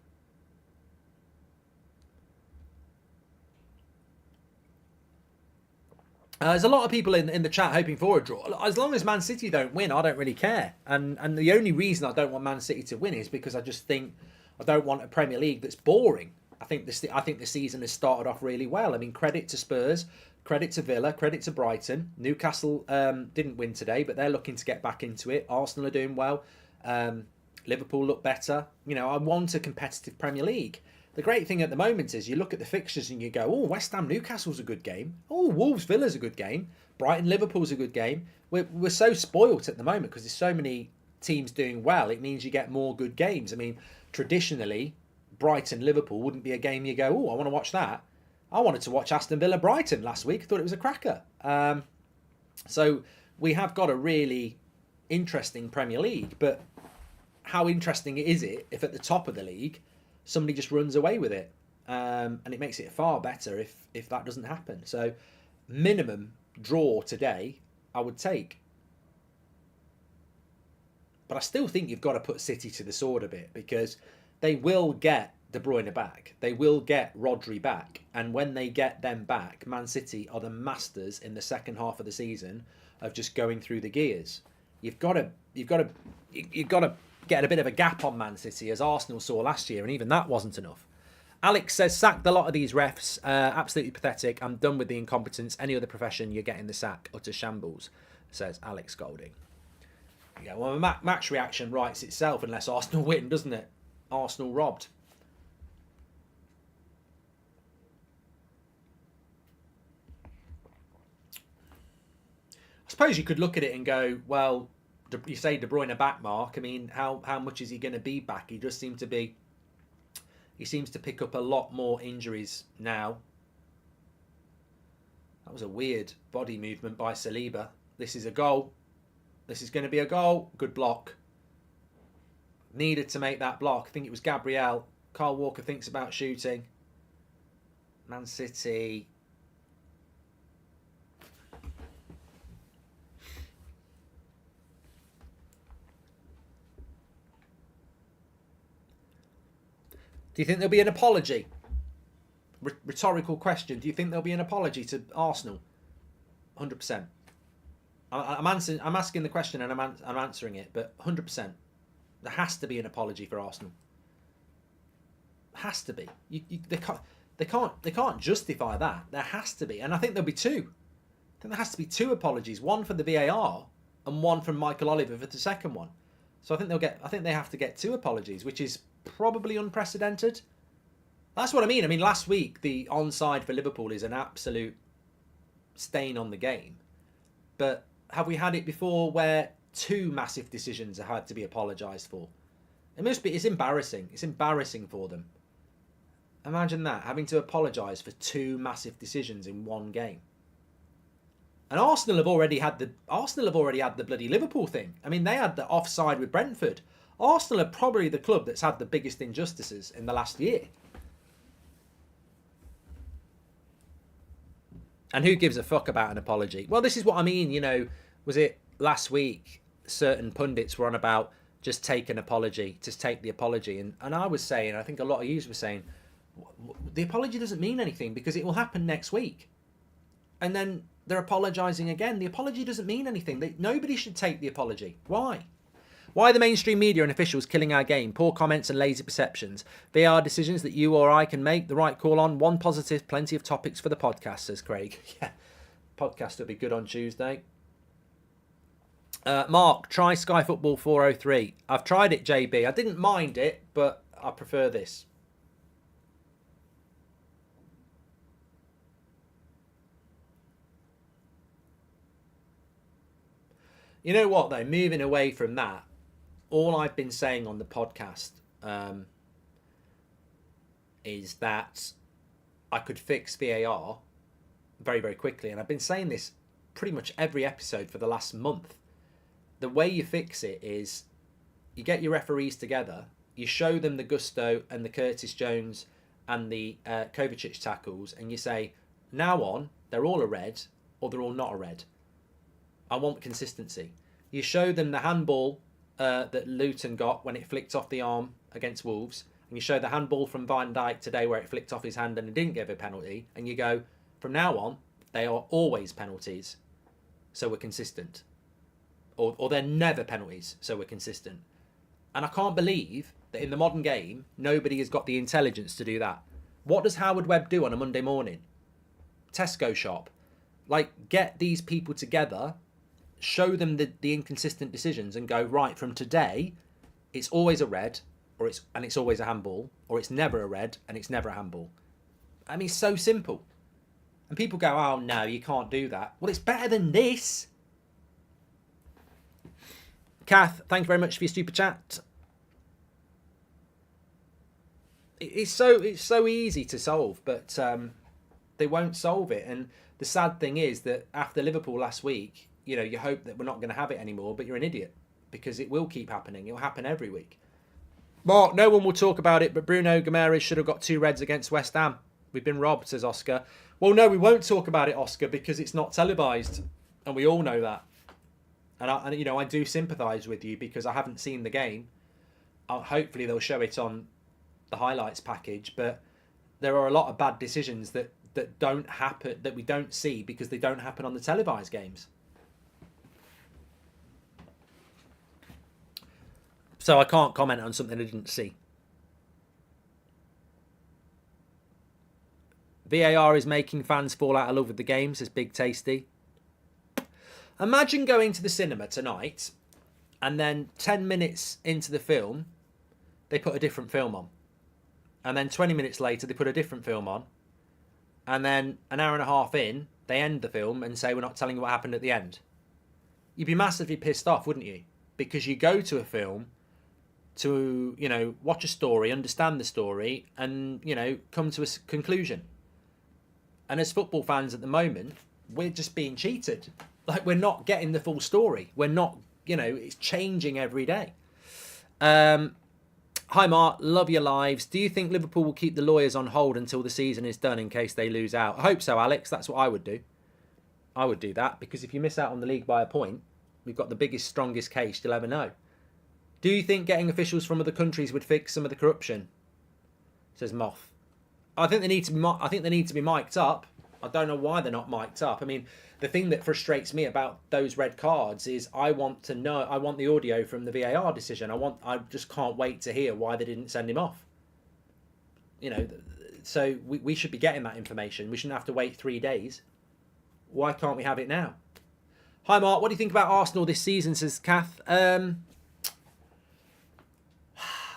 A: There's a lot of people in the chat hoping for a draw. As long as Man City don't win, I don't really care. And the only reason I don't want Man City to win is because I just think I don't want a Premier League that's boring. I think the season has started off really well. I mean, credit to Spurs, credit to Villa, credit to Brighton. Newcastle didn't win today, but they're looking to get back into it. Arsenal are doing well. Liverpool look better. You know, I want a competitive Premier League. The great thing at the moment is you look at the fixtures and you go, oh, West Ham Newcastle's a good game. Oh, Wolves Villa's a good game. Brighton Liverpool's a good game. We're so spoilt at the moment because there's so many teams doing well. It means you get more good games. I mean, traditionally, Brighton Liverpool wouldn't be a game you go, oh, I want to watch that. I wanted to watch Aston Villa Brighton last week. I thought it was a cracker. So we have got a really interesting Premier League, but how interesting is it if at the top of the league somebody just runs away with it, and it makes it far better if that doesn't happen. So minimum draw today I would take, but I still think you've got to put City to the sword a bit, because they will get De Bruyne back, they will get Rodri back, and when they get them back, Man City are the masters in the second half of the season of just going through the gears. You've got to get a bit of a gap on Man City, as Arsenal saw last year, and even that wasn't enough. Alex says, sacked a lot of these refs. Absolutely pathetic. I'm done with the incompetence. Any other profession, you're getting the sack. Utter shambles, says Alex Golding. Yeah, well, a match reaction writes itself unless Arsenal win, doesn't it? Arsenal robbed. I suppose you could look at it and go, well, you say De Bruyne back, Mark. I mean, how much is he going to be back? He seems to pick up a lot more injuries now. That was a weird body movement by Saliba. This is a goal. This is going to be a goal. Good block. Needed to make that block. I think it was Gabriel. Kyle Walker thinks about shooting. Man City. Do you think there'll be an apology? Rhetorical question. Do you think there'll be an apology to Arsenal? 100%. I'm asking the question and I'm answering it, but 100%. There has to be an apology for Arsenal. Has to be. They can't justify that. There has to be, and I think there'll be two. I think there has to be two apologies. One for the VAR and one from Michael Oliver for the second one. So I think they have to get two apologies, which is probably unprecedented. That's what I mean. I mean, last week the onside for Liverpool is an absolute stain on the game. But have we had it before where two massive decisions have had to be apologised for? It's embarrassing. It's embarrassing for them. Imagine that, having to apologise for two massive decisions in one game. And Arsenal have already had the bloody Liverpool thing. I mean, they had the offside with Brentford. Arsenal are probably the club that's had the biggest injustices in the last year. And who gives a fuck about an apology? Well, this is what I mean, you know, was it last week certain pundits were on about just take the apology. And I was saying, I think a lot of you were saying, the apology doesn't mean anything because it will happen next week. And then they're apologising again. The apology doesn't mean anything. Nobody should take the apology. Why? Why are the mainstream media and officials killing our game? Poor comments and lazy perceptions. VAR decisions that you or I can make the right call on. One positive, plenty of topics for the podcast, says Craig. Yeah, podcast will be good on Tuesday. Mark, try Sky Football 403. I've tried it, JB. I didn't mind it, but I prefer this. You know what, though? Moving away from that, all I've been saying on the podcast is that I could fix VAR very, very quickly. And I've been saying this pretty much every episode for the last month. The way you fix it is you get your referees together, you show them the Gusto and the Curtis Jones and the Kovačić tackles, and you say, now on, they're all a red or they're all not a red. I want consistency. You show them the handball that Luton got when it flicked off the arm against Wolves, and you show the handball from Van Dijk today where it flicked off his hand and it didn't give a penalty, and you go, from now on, they are always penalties, so we're consistent. Or they're never penalties, so we're consistent. And I can't believe that in the modern game, nobody has got the intelligence to do that. What does Howard Webb do on a Monday morning? Tesco shop. Like, get these people together, show them the inconsistent decisions and go, right, from today, it's always a red, and it's always a handball, or it's never a red and it's never a handball. I mean, it's so simple. And people go, oh no, you can't do that. Well, it's better than this. Kath, thank you very much for your super chat. It's so easy to solve, but they won't solve it. And the sad thing is that after Liverpool last week, you know, you hope that we're not going to have it anymore, but you're an idiot because it will keep happening. It will happen every week. Mark, no one will talk about it, but Bruno Guimaraes should have got 2 reds against West Ham. We've been robbed, says Oscar. Well, no, we won't talk about it, Oscar, because it's not televised, and we all know that. And I do sympathise with you because I haven't seen the game. Hopefully they'll show it on the highlights package, but there are a lot of bad decisions that don't happen, that we don't see because they don't happen on the televised games. So I can't comment on something I didn't see. VAR is making fans fall out of love with the game, says Big Tasty. Imagine going to the cinema tonight and then 10 minutes into the film, they put a different film on. And then 20 minutes later, they put a different film on. And then an hour and a half in, they end the film and say, we're not telling you what happened at the end. You'd be massively pissed off, wouldn't you? Because you go to a film to, you know, watch a story, understand the story, and, you know, come to a conclusion. And as football fans at the moment, we're just being cheated. Like, we're not getting the full story. We're not, you know, it's changing every day. Hi, Mark. Love your lives. Do you think Liverpool will keep the lawyers on hold until the season is done in case they lose out? I hope so, Alex. That's what I would do. I would do that because if you miss out on the league by a point, we've got the biggest, strongest case you'll ever know. Do you think getting officials from other countries would fix some of the corruption? Says Moth. I think they need to be mic'd up. I don't know why they're not mic'd up. I mean, the thing that frustrates me about those red cards is I want the audio from the VAR decision. I just can't wait to hear why they didn't send him off. You know, so we should be getting that information. We shouldn't have to wait 3 days. Why can't we have it now? Hi, Mark. What do you think about Arsenal this season, says Kath? Well,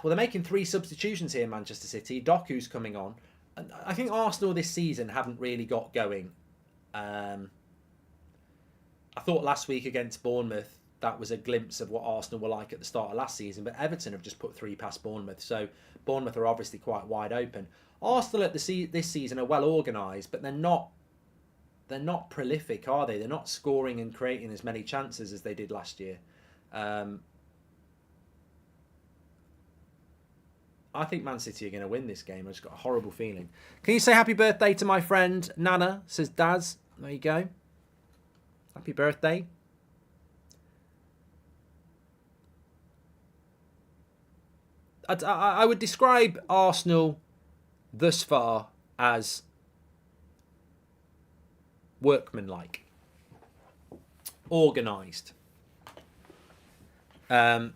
A: they're making 3 substitutions here in Manchester City. Doku's coming on. I think Arsenal this season haven't really got going. I thought last week against Bournemouth, that was a glimpse of what Arsenal were like at the start of last season. But Everton have just put 3 past Bournemouth. So Bournemouth are obviously quite wide open. Arsenal at this season are well organised, but they're not prolific, are they? They're not scoring and creating as many chances as they did last year. I think Man City are going to win this game. I've just got a horrible feeling. Can you say happy birthday to my friend Nana, says Daz. There you go. Happy birthday. I would describe Arsenal thus far as workmanlike, organised. Yeah.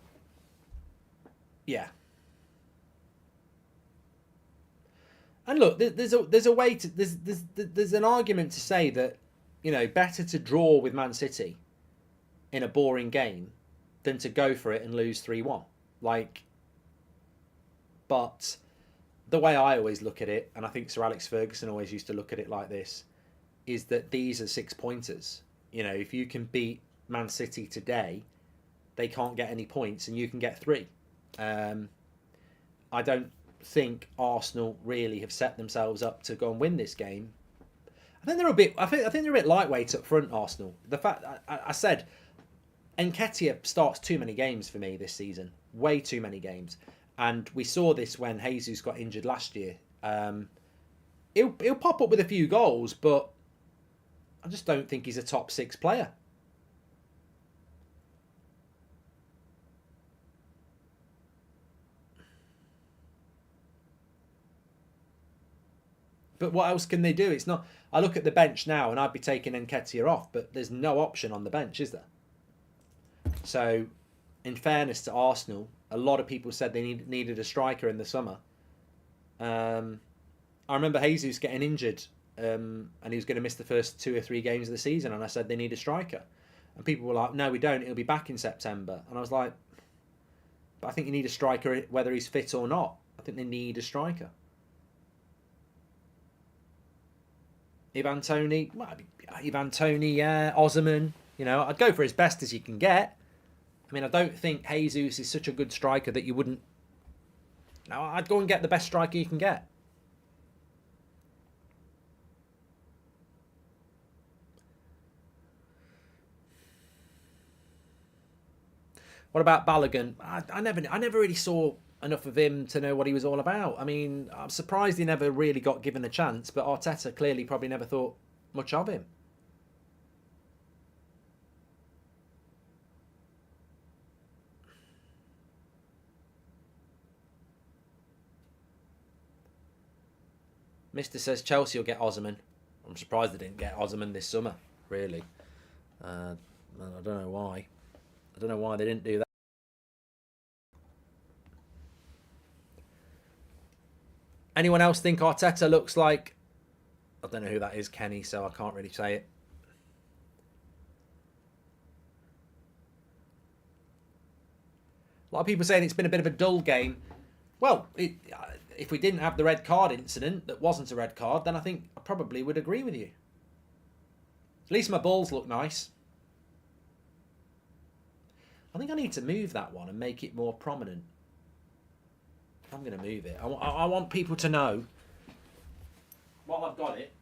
A: And look, there's a way to there's an argument to say that, you know, better to draw with Man City in a boring game than to go for it and lose 3-1. Like, but the way I always look at it, and I think Sir Alex Ferguson always used to look at it like this, is that these are 6-pointers. You know, if you can beat Man City today, they can't get any points, and you can get 3. I don't think Arsenal really have set themselves up to go and win this game. I think they're a bit lightweight up front, Arsenal. The fact I said Nketiah starts too many games for me this season, way too many games, and we saw this when Jesus got injured last year. He'll pop up with a few goals, but I just don't think he's a top 6 player. But what else can they do? It's not. I look at the bench now, and I'd be taking Nketiah off, but there's no option on the bench, is there? So, in fairness to Arsenal, a lot of people said they needed a striker in the summer. I remember Jesus getting injured, and he was going to miss the first 2 or 3 games of the season, and I said they need a striker, and people were like, "No, we don't. He'll be back in September." And I was like, "But I think you need a striker whether he's fit or not. I think they need a striker." Ivan Toney, Osimhen, you know, I'd go for as best as you can get. I mean, I don't think Jesus is such a good striker that you wouldn't. No, I'd go and get the best striker you can get. What about Balogun? I never really saw enough of him to know what he was all about. I mean, I'm surprised he never really got given a chance, but Arteta clearly probably never thought much of him. Mr. says Chelsea will get Osimhen. I'm surprised they didn't get Osimhen this summer, really. I don't know why. I don't know why they didn't do that. Anyone else think Arteta looks like... I don't know who that is, Kenny, so I can't really say it. A lot of people saying it's been a bit of a dull game. Well, if we didn't have the red card incident that wasn't a red card, then I think I probably would agree with you. At least my balls look nice. I think I need to move that one and make it more prominent. I'm going to move it. I want people to know while I've got it.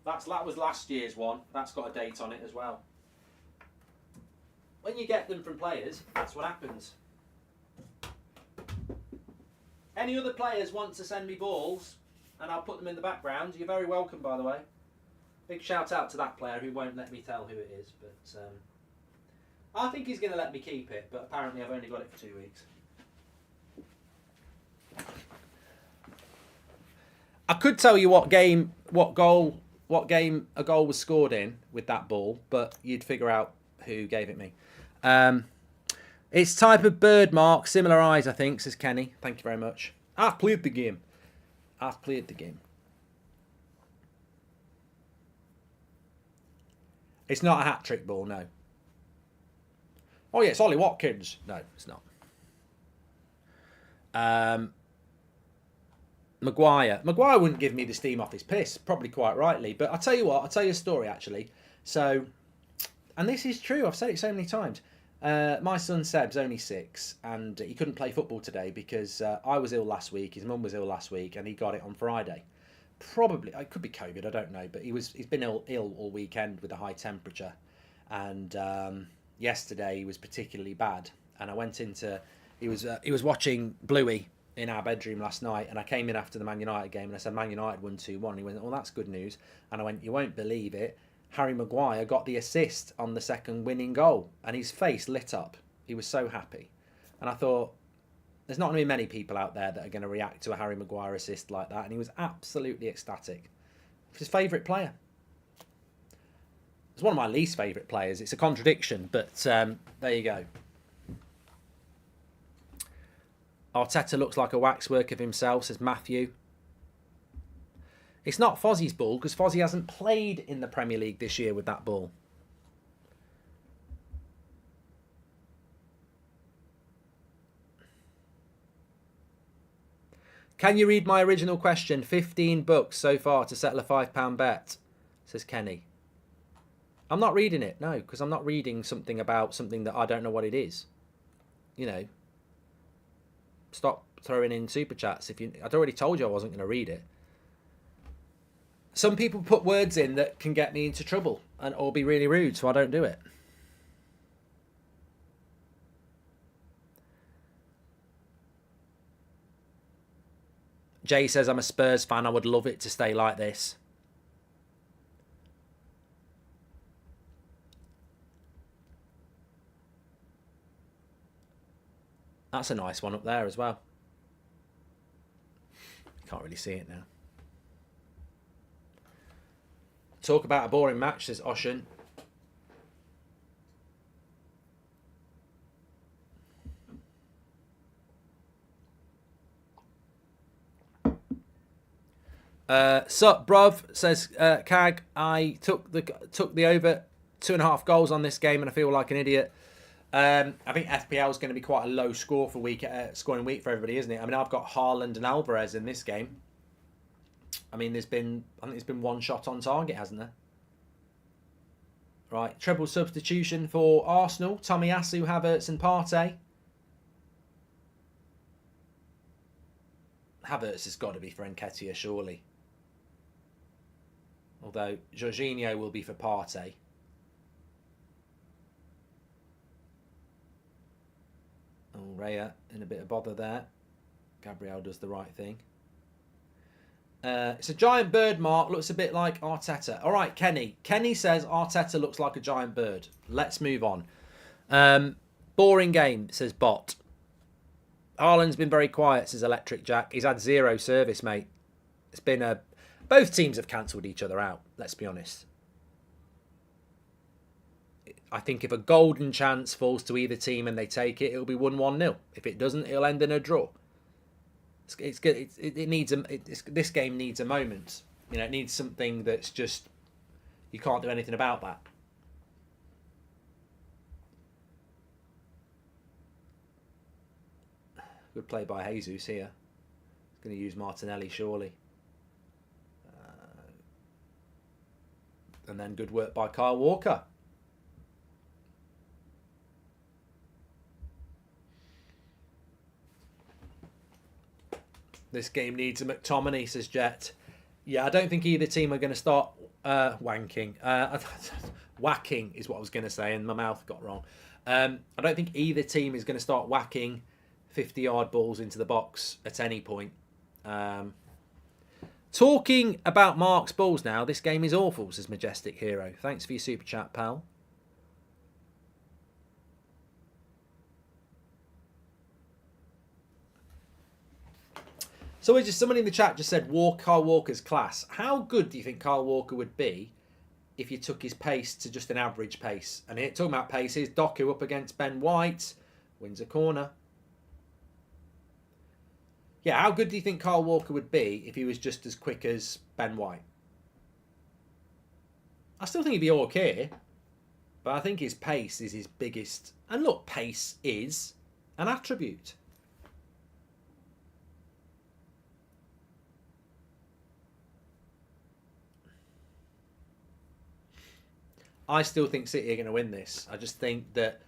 A: That was last year's one. That's got a date on it as well. When you get them from players, that's what happens. Any other players want to send me balls and I'll put them in the background, you're very welcome, by the way. Big shout out to that player who won't let me tell who it is, but I think he's going to let me keep it, but apparently I've only got it for 2 weeks. I could tell you what game a goal was scored in with that ball, but you'd figure out who gave it me. It's type of bird, Mark. Similar eyes, I think, says Kenny. Thank you very much. I've played the game. It's not a hat-trick ball, no. Oh, yeah, it's Ollie Watkins. No, it's not. Maguire wouldn't give me the steam off his piss, probably quite rightly. But I'll tell you what, I'll tell you a story, actually. So, and this is true, I've said it so many times. My son Seb's only 6, and he couldn't play football today because I was ill last week, his mum was ill last week, and he got it on Friday. Probably, it could be COVID, I don't know, but he's been ill all weekend with a high temperature. And yesterday he was particularly bad. And I went into, he was watching Bluey in our bedroom last night, and I came in after the Man United game and I said Man United won 2-1. He went, "Oh, that's good news." And I went, "You won't believe it. Harry Maguire got the assist on the second winning goal," and his face lit up. He was so happy. And I thought, there's not going to be many people out there that are going to react to a Harry Maguire assist like that, and he was absolutely ecstatic. It's his favourite player. It's one of my least favourite players. It's a contradiction, but there you go. Arteta looks like a waxwork of himself, says Matthew. It's not Fozzie's ball, because Fozzie hasn't played in the Premier League this year with that ball. Can you read my original question? 15 bucks so far to settle a £5 bet, says Kenny. I'm not reading it, no, because I'm not reading something about something that I don't know what it is. You know, stop throwing in super chats. I'd already told you I wasn't going to read it. Some people put words in that can get me into trouble or be really rude, so I don't do it. Jay says, I'm a Spurs fan. I would love it to stay like this. That's a nice one up there as well. You can't really see it now. Talk about a boring match, says Oshin. Sup, bruv, says Cag. I took the over 2.5 goals on this game, and I feel like an idiot. I think FPL is going to be quite a low score for scoring week for everybody, isn't it? I mean, I've got Haaland and Alvarez in this game. I mean, I think there's been one shot on target, hasn't there? Right, treble substitution for Arsenal. Tomiyasu, Havertz and Partey. Havertz has got to be for Nketiah, surely. Although Jorginho will be for Partey. Oh, Raya in a bit of bother there. Gabriel does the right thing. It's a giant bird, Mark. Looks a bit like Arteta. All right, Kenny. Kenny says Arteta looks like a giant bird. Let's move on. Boring game, says Bot. Haaland's been very quiet, says Electric Jack. He's had 0 service, mate. It's been both teams have cancelled each other out, let's be honest. I think if a golden chance falls to either team and they take it, it'll be 1-1-0. If it doesn't, it'll end in a draw. It's good. This game needs a moment. You know, it needs something that's just, you can't do anything about that. Good play by Jesus here. He's going to use Martinelli, surely. And then good work by Kyle Walker. This game needs a McTominay, says Jet. Yeah, I don't think either team are going to start wanking. Whacking is what I was going to say, and my mouth got wrong. I don't think either team is going to start whacking 50-yard balls into the box at any point. Talking about Mark's balls now, this game is awful, says Majestic Hero. Thanks for your super chat, pal. So somebody in the chat just said Kyle Walker's class. How good do you think Kyle Walker would be if you took his pace to just an average pace? And here, talking about paces, Doku up against Ben White, wins a corner. Yeah, how good do you think Kyle Walker would be if he was just as quick as Ben White? I still think he'd be okay, but I think his pace is his biggest. And look, pace is an attribute. I still think City are going to win this. I just think that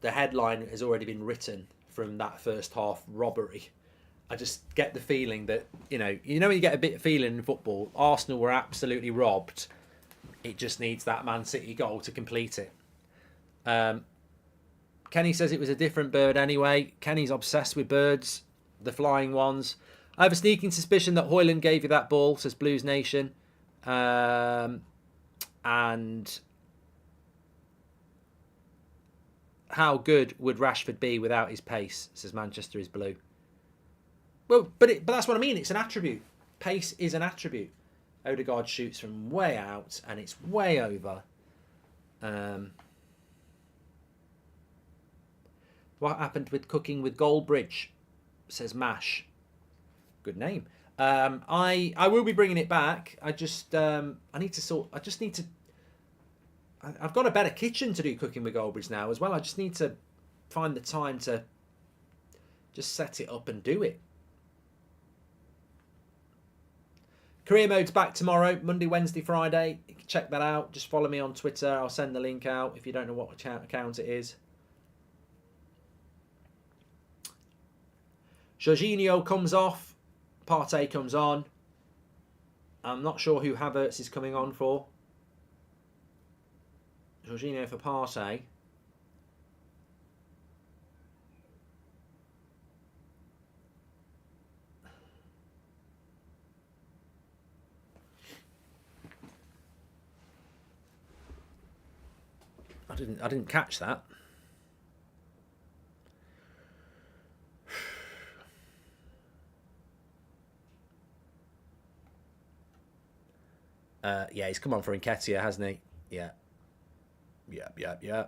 A: the headline has already been written from that first half robbery. I just get the feeling that, you know when you get a bit of feeling in football, Arsenal were absolutely robbed. It just needs that Man City goal to complete it. Kenny says it was a different bird anyway. Kenny's obsessed with birds, the flying ones. I have a sneaking suspicion that Højlund gave you that ball, says Blues Nation. And how good would Rashford be without his pace, says Manchester is Blue. Well, but that's what I mean. It's an attribute. Pace is an attribute. Odegaard shoots from way out, and it's way over. What happened with cooking with Goldbridge, says Mash. Good name. I will be bringing it back. I just I've got a better kitchen to do cooking with Goldbridge now as well. I just need to find the time to just set it up and do it. Career mode's back tomorrow, Monday, Wednesday, Friday. You can check that out. Just follow me on Twitter. I'll send the link out if you don't know what account it is. Jorginho comes off. Partey comes on. I'm not sure who Havertz is coming on for. Jorginho for Partey. I didn't catch that. Yeah, he's come on for Nketiah, hasn't he? Yeah. Yeah.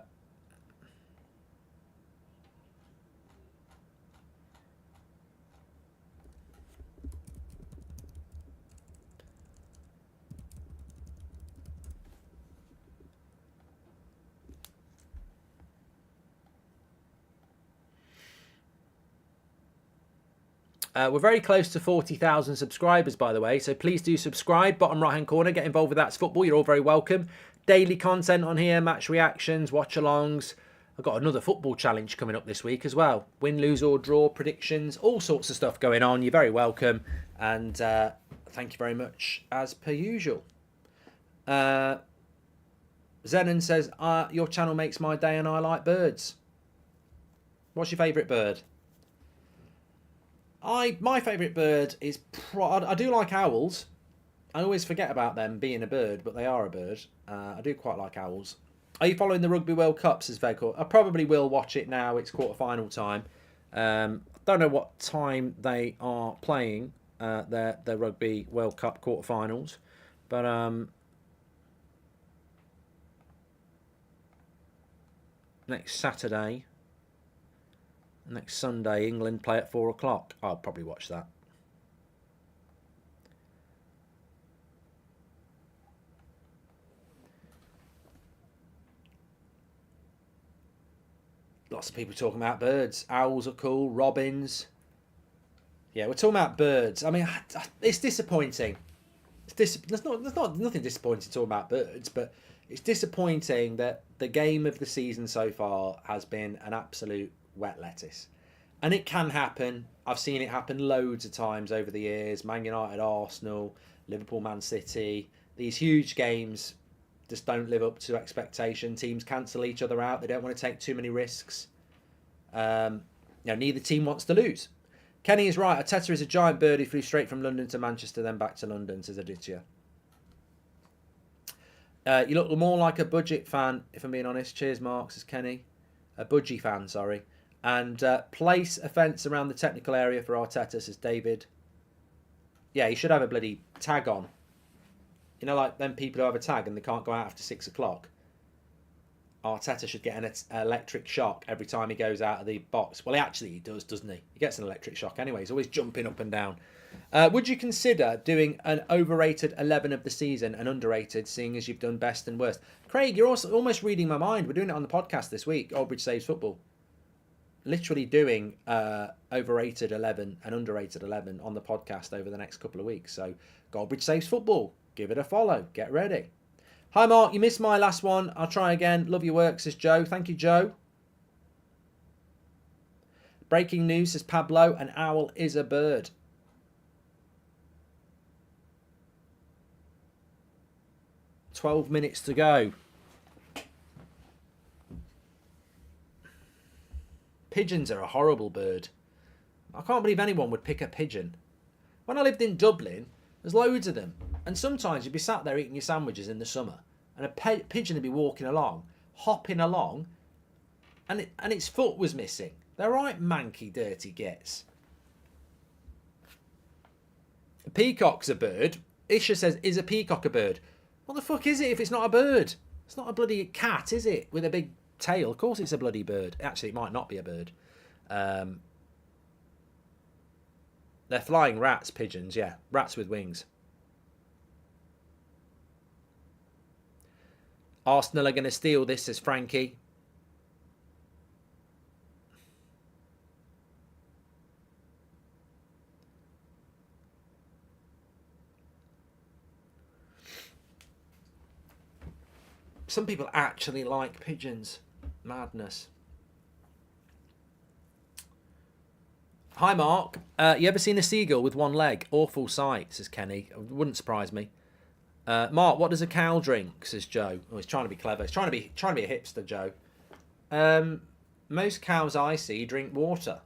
A: We're very close to 40,000 subscribers, by the way, so please do subscribe. Bottom right-hand corner, get involved with That's Football. You're all very welcome. Daily content on here, match reactions, watch-alongs. I've got another football challenge coming up this week as well. Win, lose or draw, predictions, all sorts of stuff going on. You're very welcome, and thank you very much, as per usual. Zenon says, your channel makes my day and I like birds. What's your favourite bird? My favourite bird is... I do like owls. I always forget about them being a bird, but they are a bird. I do quite like owls. Are you following the Rugby World Cup, says Vegor? I probably will watch it now. It's quarter-final time. I don't know what time they are playing their Rugby World Cup quarter-finals. But next Saturday... Next Sunday, England play at 4 o'clock. I'll probably watch that. Lots of people talking about birds. Owls are cool. Robins. Yeah, we're talking about birds. I mean, it's disappointing. There's nothing disappointing talking about birds, but it's disappointing that the game of the season so far has been an absolute wet lettuce. And it can happen. I've seen it happen loads of times over the years. Man United, Arsenal, Liverpool, Man City. These huge games just don't live up to expectation. Teams cancel each other out. They don't want to take too many risks. Neither team wants to lose. Kenny is right. Arteta is a giant bird who flew straight from London to Manchester, then back to London, says Aditya. You look more like a budget fan, if I'm being honest. Cheers, Mark, says Kenny. A budgie fan, sorry. And place a fence around the technical area for Arteta, says David. Yeah, he should have a bloody tag on. You know, like them people who have a tag and they can't go out after 6 o'clock. Arteta should get an electric shock every time he goes out of the box. Well, he does, doesn't he? He gets an electric shock anyway. He's always jumping up and down. Would you consider doing an overrated 11 of the season and underrated, seeing as you've done best and worst? Craig, you're also almost reading my mind. We're doing it on the podcast this week. Goldbridge Saves Football. Literally doing overrated 11 and underrated 11 on the podcast over the next couple of weeks. So, Goldbridge Saves Football. Give it a follow. Get ready. Hi, Mark. You missed my last one. I'll try again. Love your work, says Joe. Thank you, Joe. Breaking news, says Pablo. An owl is a bird. "12 minutes to go. Pigeons are a horrible bird. I can't believe anyone would pick a pigeon. When I lived in Dublin, there's loads of them. And sometimes you'd be sat there eating your sandwiches in the summer, and a pigeon would be walking along, hopping along, and its foot was missing. They're right manky, dirty gits. A peacock's a bird. Isha says, is a peacock a bird? What the fuck is it if it's not a bird? It's not a bloody cat, is it? With a big tail. Of course it's a bloody bird. Actually, it might not be a bird. They're flying rats, pigeons, yeah. Rats with wings. Arsenal are going to steal this, says Frankie. Some people actually like pigeons. Madness. Hi, Mark. You ever seen a seagull with one leg? Awful sight, says Kenny. It wouldn't surprise me. Mark, what does a cow drink? Says Joe. Oh, he's trying to be clever. He's trying to be a hipster, Joe. Most cows I see drink water.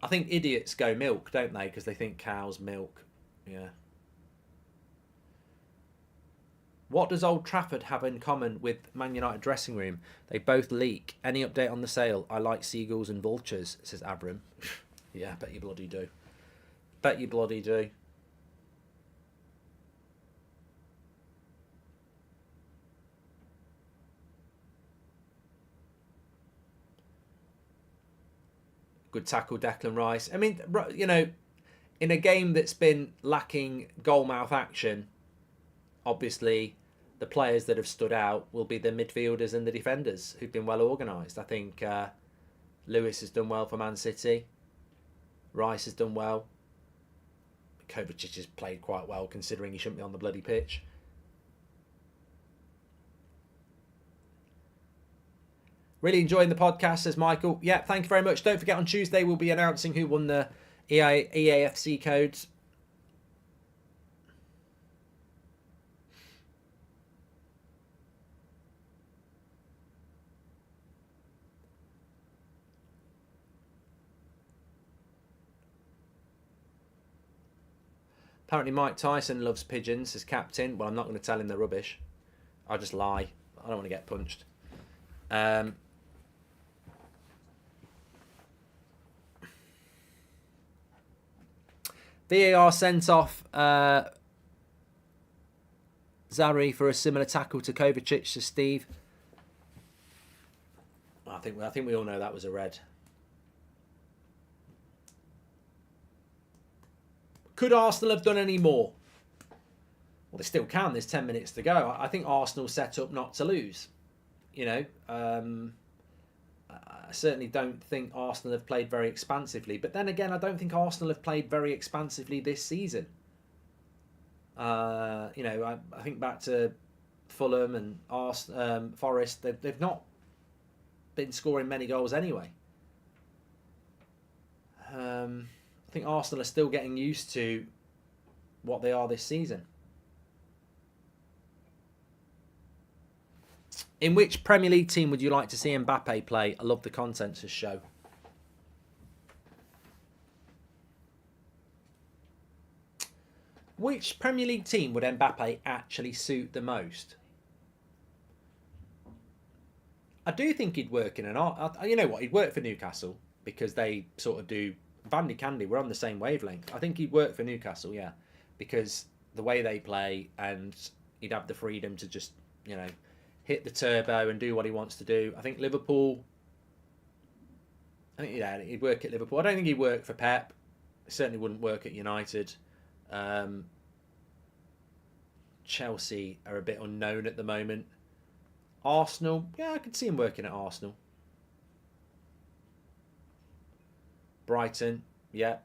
A: I think idiots go milk, don't they? Because they think cows milk. Yeah. What does Old Trafford have in common with Man United dressing room? They both leak. Any update on the sale? I like seagulls and vultures, says Abram. Yeah, bet you bloody do. Bet you bloody do. Good tackle, Declan Rice. I mean, you know, in a game that's been lacking goal-mouth action, obviously the players that have stood out will be the midfielders and the defenders who've been well organised. I think Lewis has done well for Man City. Rice has done well. Kovačić has played quite well considering he shouldn't be on the bloody pitch. Really enjoying the podcast, says Michael. Yeah, thank you very much. Don't forget on Tuesday we'll be announcing who won the EAFC codes. Apparently Mike Tyson loves pigeons, says Captain. Well, I'm not going to tell him they're rubbish. I'll just lie. I don't want to get punched. VAR sent off Zari for a similar tackle to Kovačić, says Steve. I think we all know that was a red. Could Arsenal have done any more? Well, they still can. There's 10 minutes to go. I think Arsenal set up not to lose. You know, I certainly don't think Arsenal have played very expansively. But then again, I don't think Arsenal have played very expansively this season. You know, I think back to Fulham and Forest. They've not been scoring many goals anyway. I think Arsenal are still getting used to what they are this season. In which Premier League team would you like to see Mbappe play? I love the content to show. Which Premier League team would Mbappe actually suit the most? I do think he'd work in an art. You know what? He'd work for Newcastle because they sort of do Van de Candy, we're on the same wavelength. I think he'd work for Newcastle, yeah, because the way they play, and he'd have the freedom to just, you know, hit the turbo and do what he wants to do. I think Liverpool, I think, yeah, he'd work at Liverpool. I don't think he'd work for Pep. He certainly wouldn't work at United. Chelsea are a bit unknown at the moment. Arsenal, yeah, I could see him working at Arsenal. Brighton, yeah.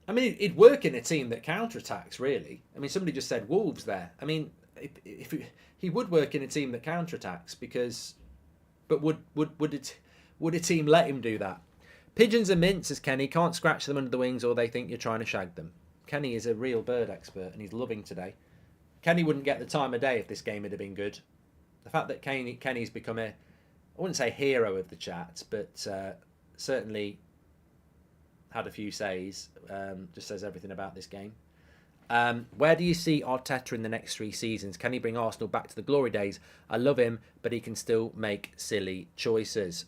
A: I mean, he'd work in a team that counterattacks, really. I mean, somebody just said Wolves there. I mean, if he would work in a team that counterattacks, because, but would a team let him do that? Pigeons and mints, says Kenny. Can't scratch them under the wings, or they think you're trying to shag them. Kenny is a real bird expert, and he's loving today. Kenny wouldn't get the time of day if this game had been good. The fact that Kenny's become I wouldn't say hero of the chat, but certainly had a few says, just says everything about this game. Where do you see Arteta in the next 3 seasons? Can he bring Arsenal back to the glory days? I love him, but he can still make silly choices.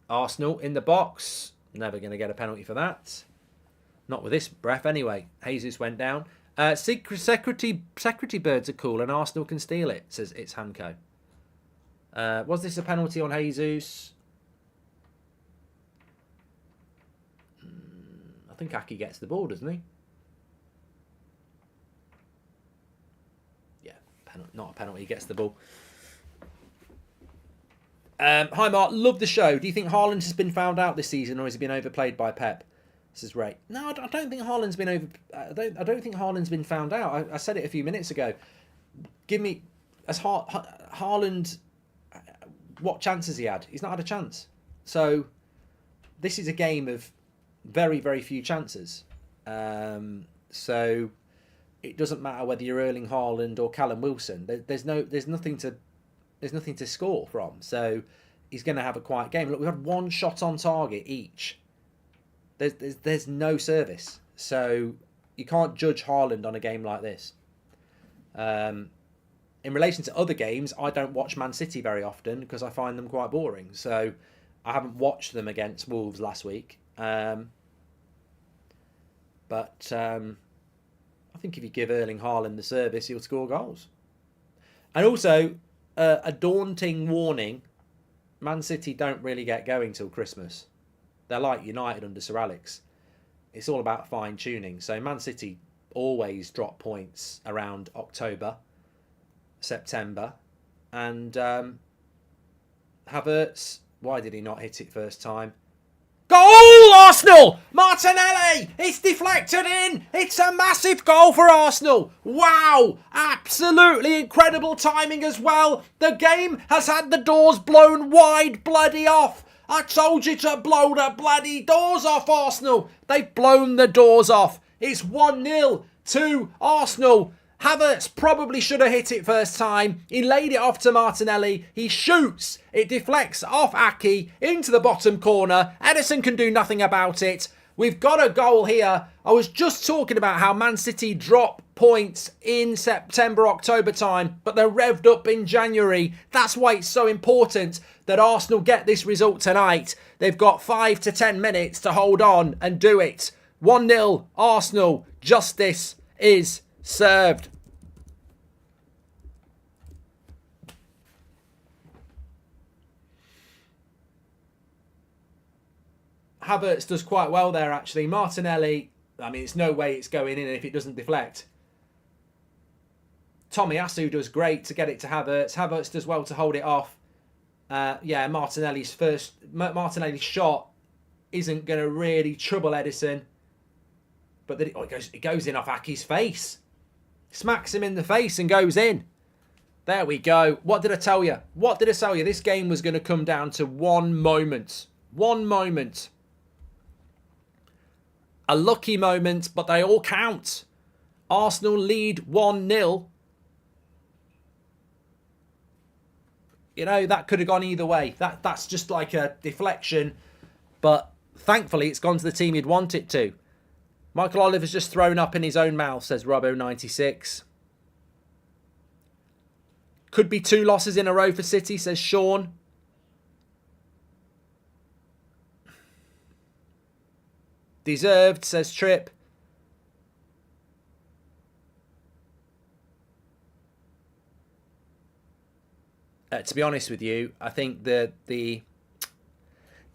A: Arsenal in the box. Never going to get a penalty for that. Not with this breath anyway. Jesus went down. Secretary birds are cool and Arsenal can steal it, says It's Hanko. Was this a penalty on Jesus? I think Aki gets the ball, doesn't he? Yeah, not a penalty. He gets the ball. Hi Mark, love the show. Do you think Haaland has been found out this season, or has he been overplayed by Pep? This is Ray. No, I don't think Haaland's been over. I don't think Haaland's been found out. I said it a few minutes ago. Give me as Haaland. What chance has he had? He's not had a chance. So this is a game of very, very few chances. So it doesn't matter whether you're Erling Haaland or Callum Wilson. There's nothing to score from. So he's going to have a quiet game. Look, we've had 1 shot on target each. There's no service. So you can't judge Haaland on a game like this. In relation to other games, I don't watch Man City very often because I find them quite boring. So I haven't watched them against Wolves last week. But I think if you give Erling Haaland the service, he'll score goals. And also, a daunting warning, Man City don't really get going till Christmas. They're like United under Sir Alex. It's all about fine-tuning. So Man City always drop points around October, September. And Havertz, why did he not hit it first time? Goal, Arsenal! Martinelli! It's deflected in! It's a massive goal for Arsenal! Wow! Absolutely incredible timing as well. The game has had the doors blown wide bloody off. I told you to blow the bloody doors off, Arsenal. They've blown the doors off. It's 1-0 to Arsenal. Havertz probably should have hit it first time. He laid it off to Martinelli. He shoots. It deflects off Aki into the bottom corner. Edison can do nothing about it. We've got a goal here. I was just talking about how Man City drop points in September, October time, but they're revved up in January. That's why it's so important that Arsenal get this result tonight. They've got 5 to 10 minutes to hold on and do it. 1-0 Arsenal. Justice is served. Havertz does quite well there, actually. Martinelli, I mean, it's no way it's going in if it doesn't deflect. Tomiyasu does great to get it to Havertz. Havertz does well to hold it off. Yeah, Martinelli's shot isn't going to really trouble Edison. But then it goes in off Aki's face. Smacks him in the face and goes in. There we go. What did I tell you? What did I tell you? This game was going to come down to one moment. One moment. A lucky moment, but they all count. Arsenal lead 1-0. You know, that could have gone either way. That's just like a deflection. But thankfully, it's gone to the team you'd want it to. Michael Oliver's just thrown up in his own mouth, says Robbo96. Could be 2 losses in a row for City, says Sean. Deserved, says Tripp. To be honest with you, I think the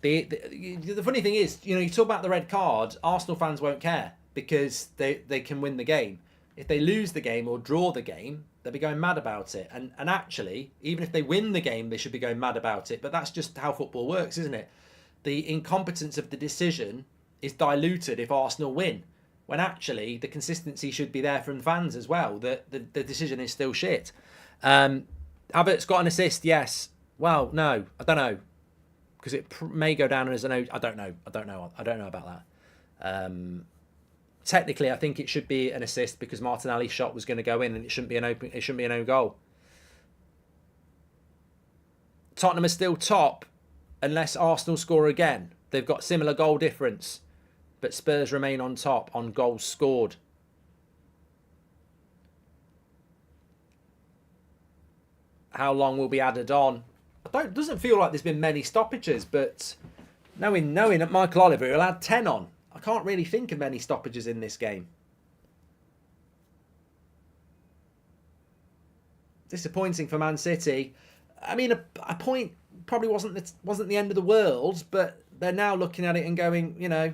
A: funny thing is, you know, you talk about the red card, Arsenal fans won't care because they can win the game. If they lose the game or draw the game, they'll be going mad about it. And actually, even if they win the game, they should be going mad about it. But that's just how football works, isn't it? The incompetence of the decision is diluted if Arsenal win, when actually the consistency should be there from fans as well. The decision is still shit. Havertz got an assist, yes. Well, no, I don't know. Because it may go down as an... I don't know about that. Technically, I think it should be an assist because Martinelli's shot was going to go in and it shouldn't be an own goal. Tottenham are still top unless Arsenal score again. They've got similar goal difference, but Spurs remain on top on goals scored. How long will be added on? Doesn't feel like there's been many stoppages, but knowing that Michael Oliver will add 10 on, I can't really think of many stoppages in this game. Disappointing for Man City. I mean, a point probably wasn't the end of the world, but they're now looking at it and going, you know.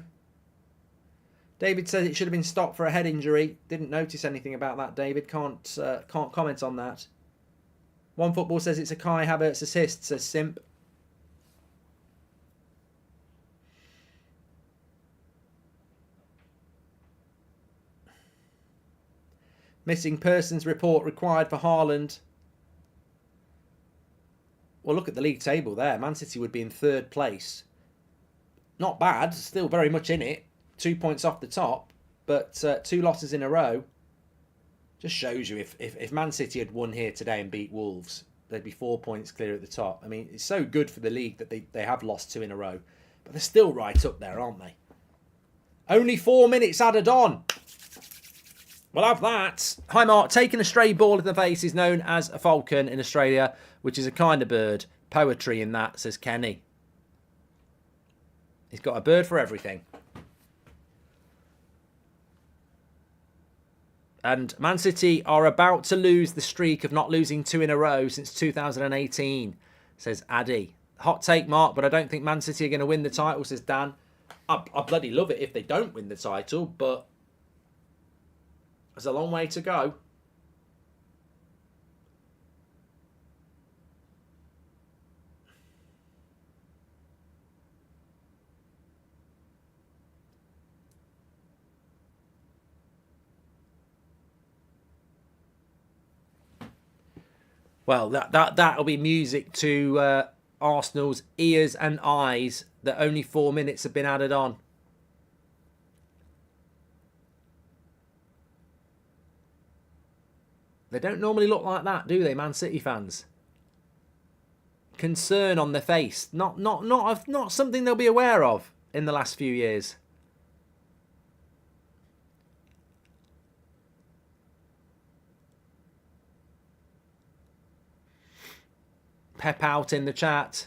A: David says it should have been stopped for a head injury. Didn't notice anything about that, David. Can't comment on that. One Football says it's a Kai Havertz assist, says Simp. Missing persons report required for Haaland. Well, look at the league table there. Man City would be in 3rd place. Not bad. Still very much in it. 2 points off the top. But 2 losses in a row. Just shows you if Man City had won here today and beat Wolves, they'd be 4 points clear at the top. I mean, it's so good for the league that they have lost 2 in a row. But they're still right up there, aren't they? Only 4 minutes added on. We'll have that. Hi, Mark. Taking a stray ball in the face is known as a falcon in Australia, which is a kind of bird. Poetry in that, says Kenny. He's got a bird for everything. And Man City are about to lose the streak of not losing 2 in a row since 2018, says Addy. Hot take, Mark, but I don't think Man City are going to win the title, says Dan. I bloody love it if they don't win the title, but there's a long way to go. Well, that'll be music to Arsenal's ears and eyes that only 4 minutes have been added on. They don't normally look like that, do they, Man City fans? Concern on their face. Not something they'll be aware of in the last few years. Pep out in the chat.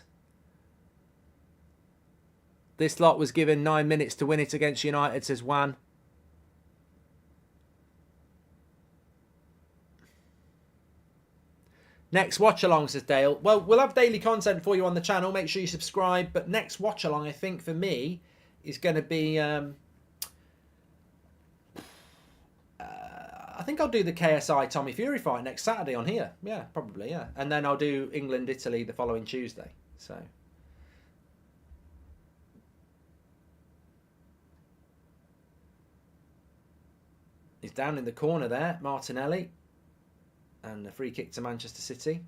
A: This lot was given 9 minutes to win it against United, says Juan. Next watch-along, says Dale. Well, we'll have daily content for you on the channel. Make sure you subscribe. But next watch-along, I think, for me, is going to be... I think I'll do the KSI Tommy Fury fight next Saturday on here. Yeah, probably, yeah. And then I'll do England-Italy the following Tuesday. So... he's down in the corner there, Martinelli. And a free kick to Manchester City.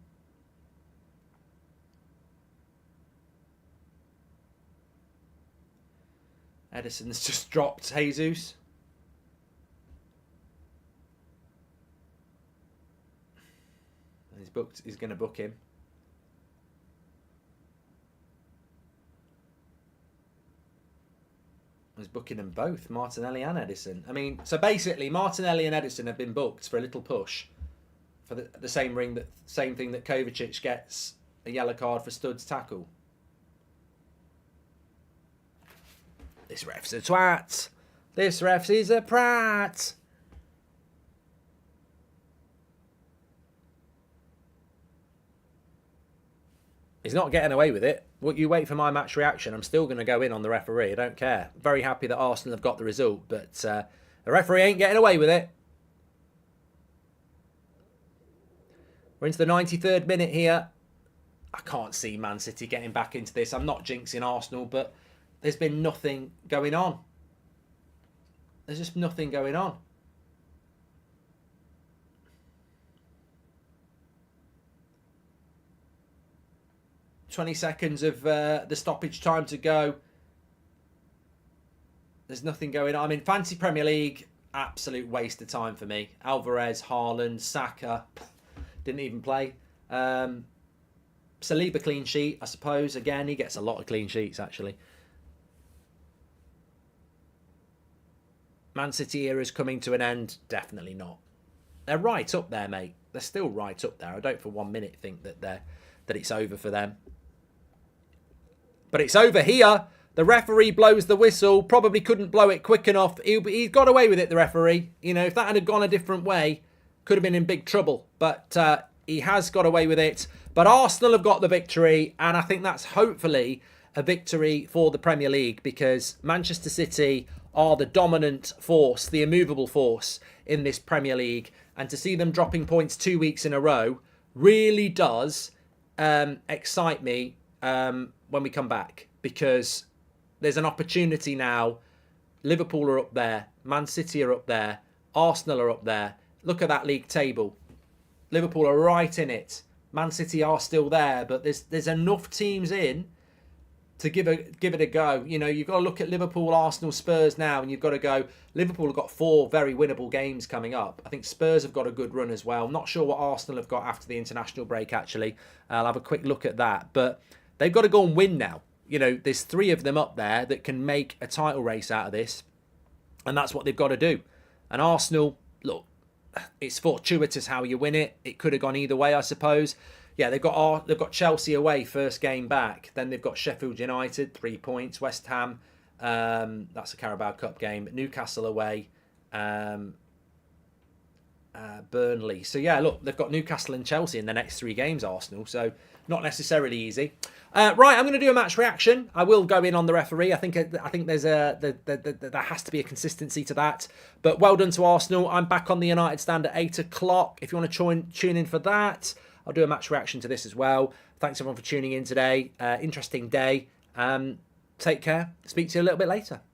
A: Edison's just dropped Jesus. He's going to book him. was booking them both, Martinelli and Edison. I mean, so basically, Martinelli and Edison have been booked for a little push for the same thing that Kovačić gets a yellow card for Stud's tackle. This ref's a twat. This ref is a prat. He's not getting away with it. What you wait for my match reaction, I'm still going to go in on the referee. I don't care. Very happy that Arsenal have got the result, but the referee ain't getting away with it. We're into the 93rd minute here. I can't see Man City getting back into this. I'm not jinxing Arsenal, but there's been nothing going on. There's just nothing going on. "20 seconds of the stoppage time to go. There's nothing going on. I mean, Fantasy Premier League, absolute waste of time for me. Alvarez, Haaland, Saka, didn't even play. Saliba clean sheet, I suppose. Again, he gets a lot of clean sheets, actually. Man City era is coming to an end. Definitely not. They're right up there, mate. They're still right up there. I don't for 1 minute think that it's over for them. But it's over here. The referee blows the whistle. Probably couldn't blow it quick enough. He got away with it, the referee. You know, if that had gone a different way, could have been in big trouble. But he has got away with it. But Arsenal have got the victory. And I think that's hopefully a victory for the Premier League, because Manchester City are the dominant force, the immovable force in this Premier League. And to see them dropping points 2 weeks in a row really does excite me when we come back, because there's an opportunity now. Liverpool are up there, Man City are up there, Arsenal are up there. Look at that league table. Liverpool are right in it. Man City are still there, but there's enough teams in to give it a go. You know, you've got to look at Liverpool, Arsenal, Spurs now, and you've got to go, Liverpool have got 4 very winnable games coming up. I think Spurs have got a good run as well. Not sure what Arsenal have got after the international break, actually. I'll have a quick look at that. But they've got to go and win now. You know, there's 3 of them up there that can make a title race out of this. And that's what they've got to do. And Arsenal, look, it's fortuitous how you win it. It could have gone either way, I suppose. Yeah, they've got Chelsea away, first game back. Then they've got Sheffield United, 3 points. West Ham, that's a Carabao Cup game. Newcastle away. Burnley. So yeah, look, they've got Newcastle and Chelsea in the next 3 games, Arsenal. So not necessarily easy. Right, I'm going to do a match reaction. I will go in on the referee. I think there's there has to be a consistency to that. But well done to Arsenal. I'm back on the United stand at 8 o'clock. If you want to tune in for that, I'll do a match reaction to this as well. Thanks everyone for tuning in today. Interesting day. Take care. Speak to you a little bit later.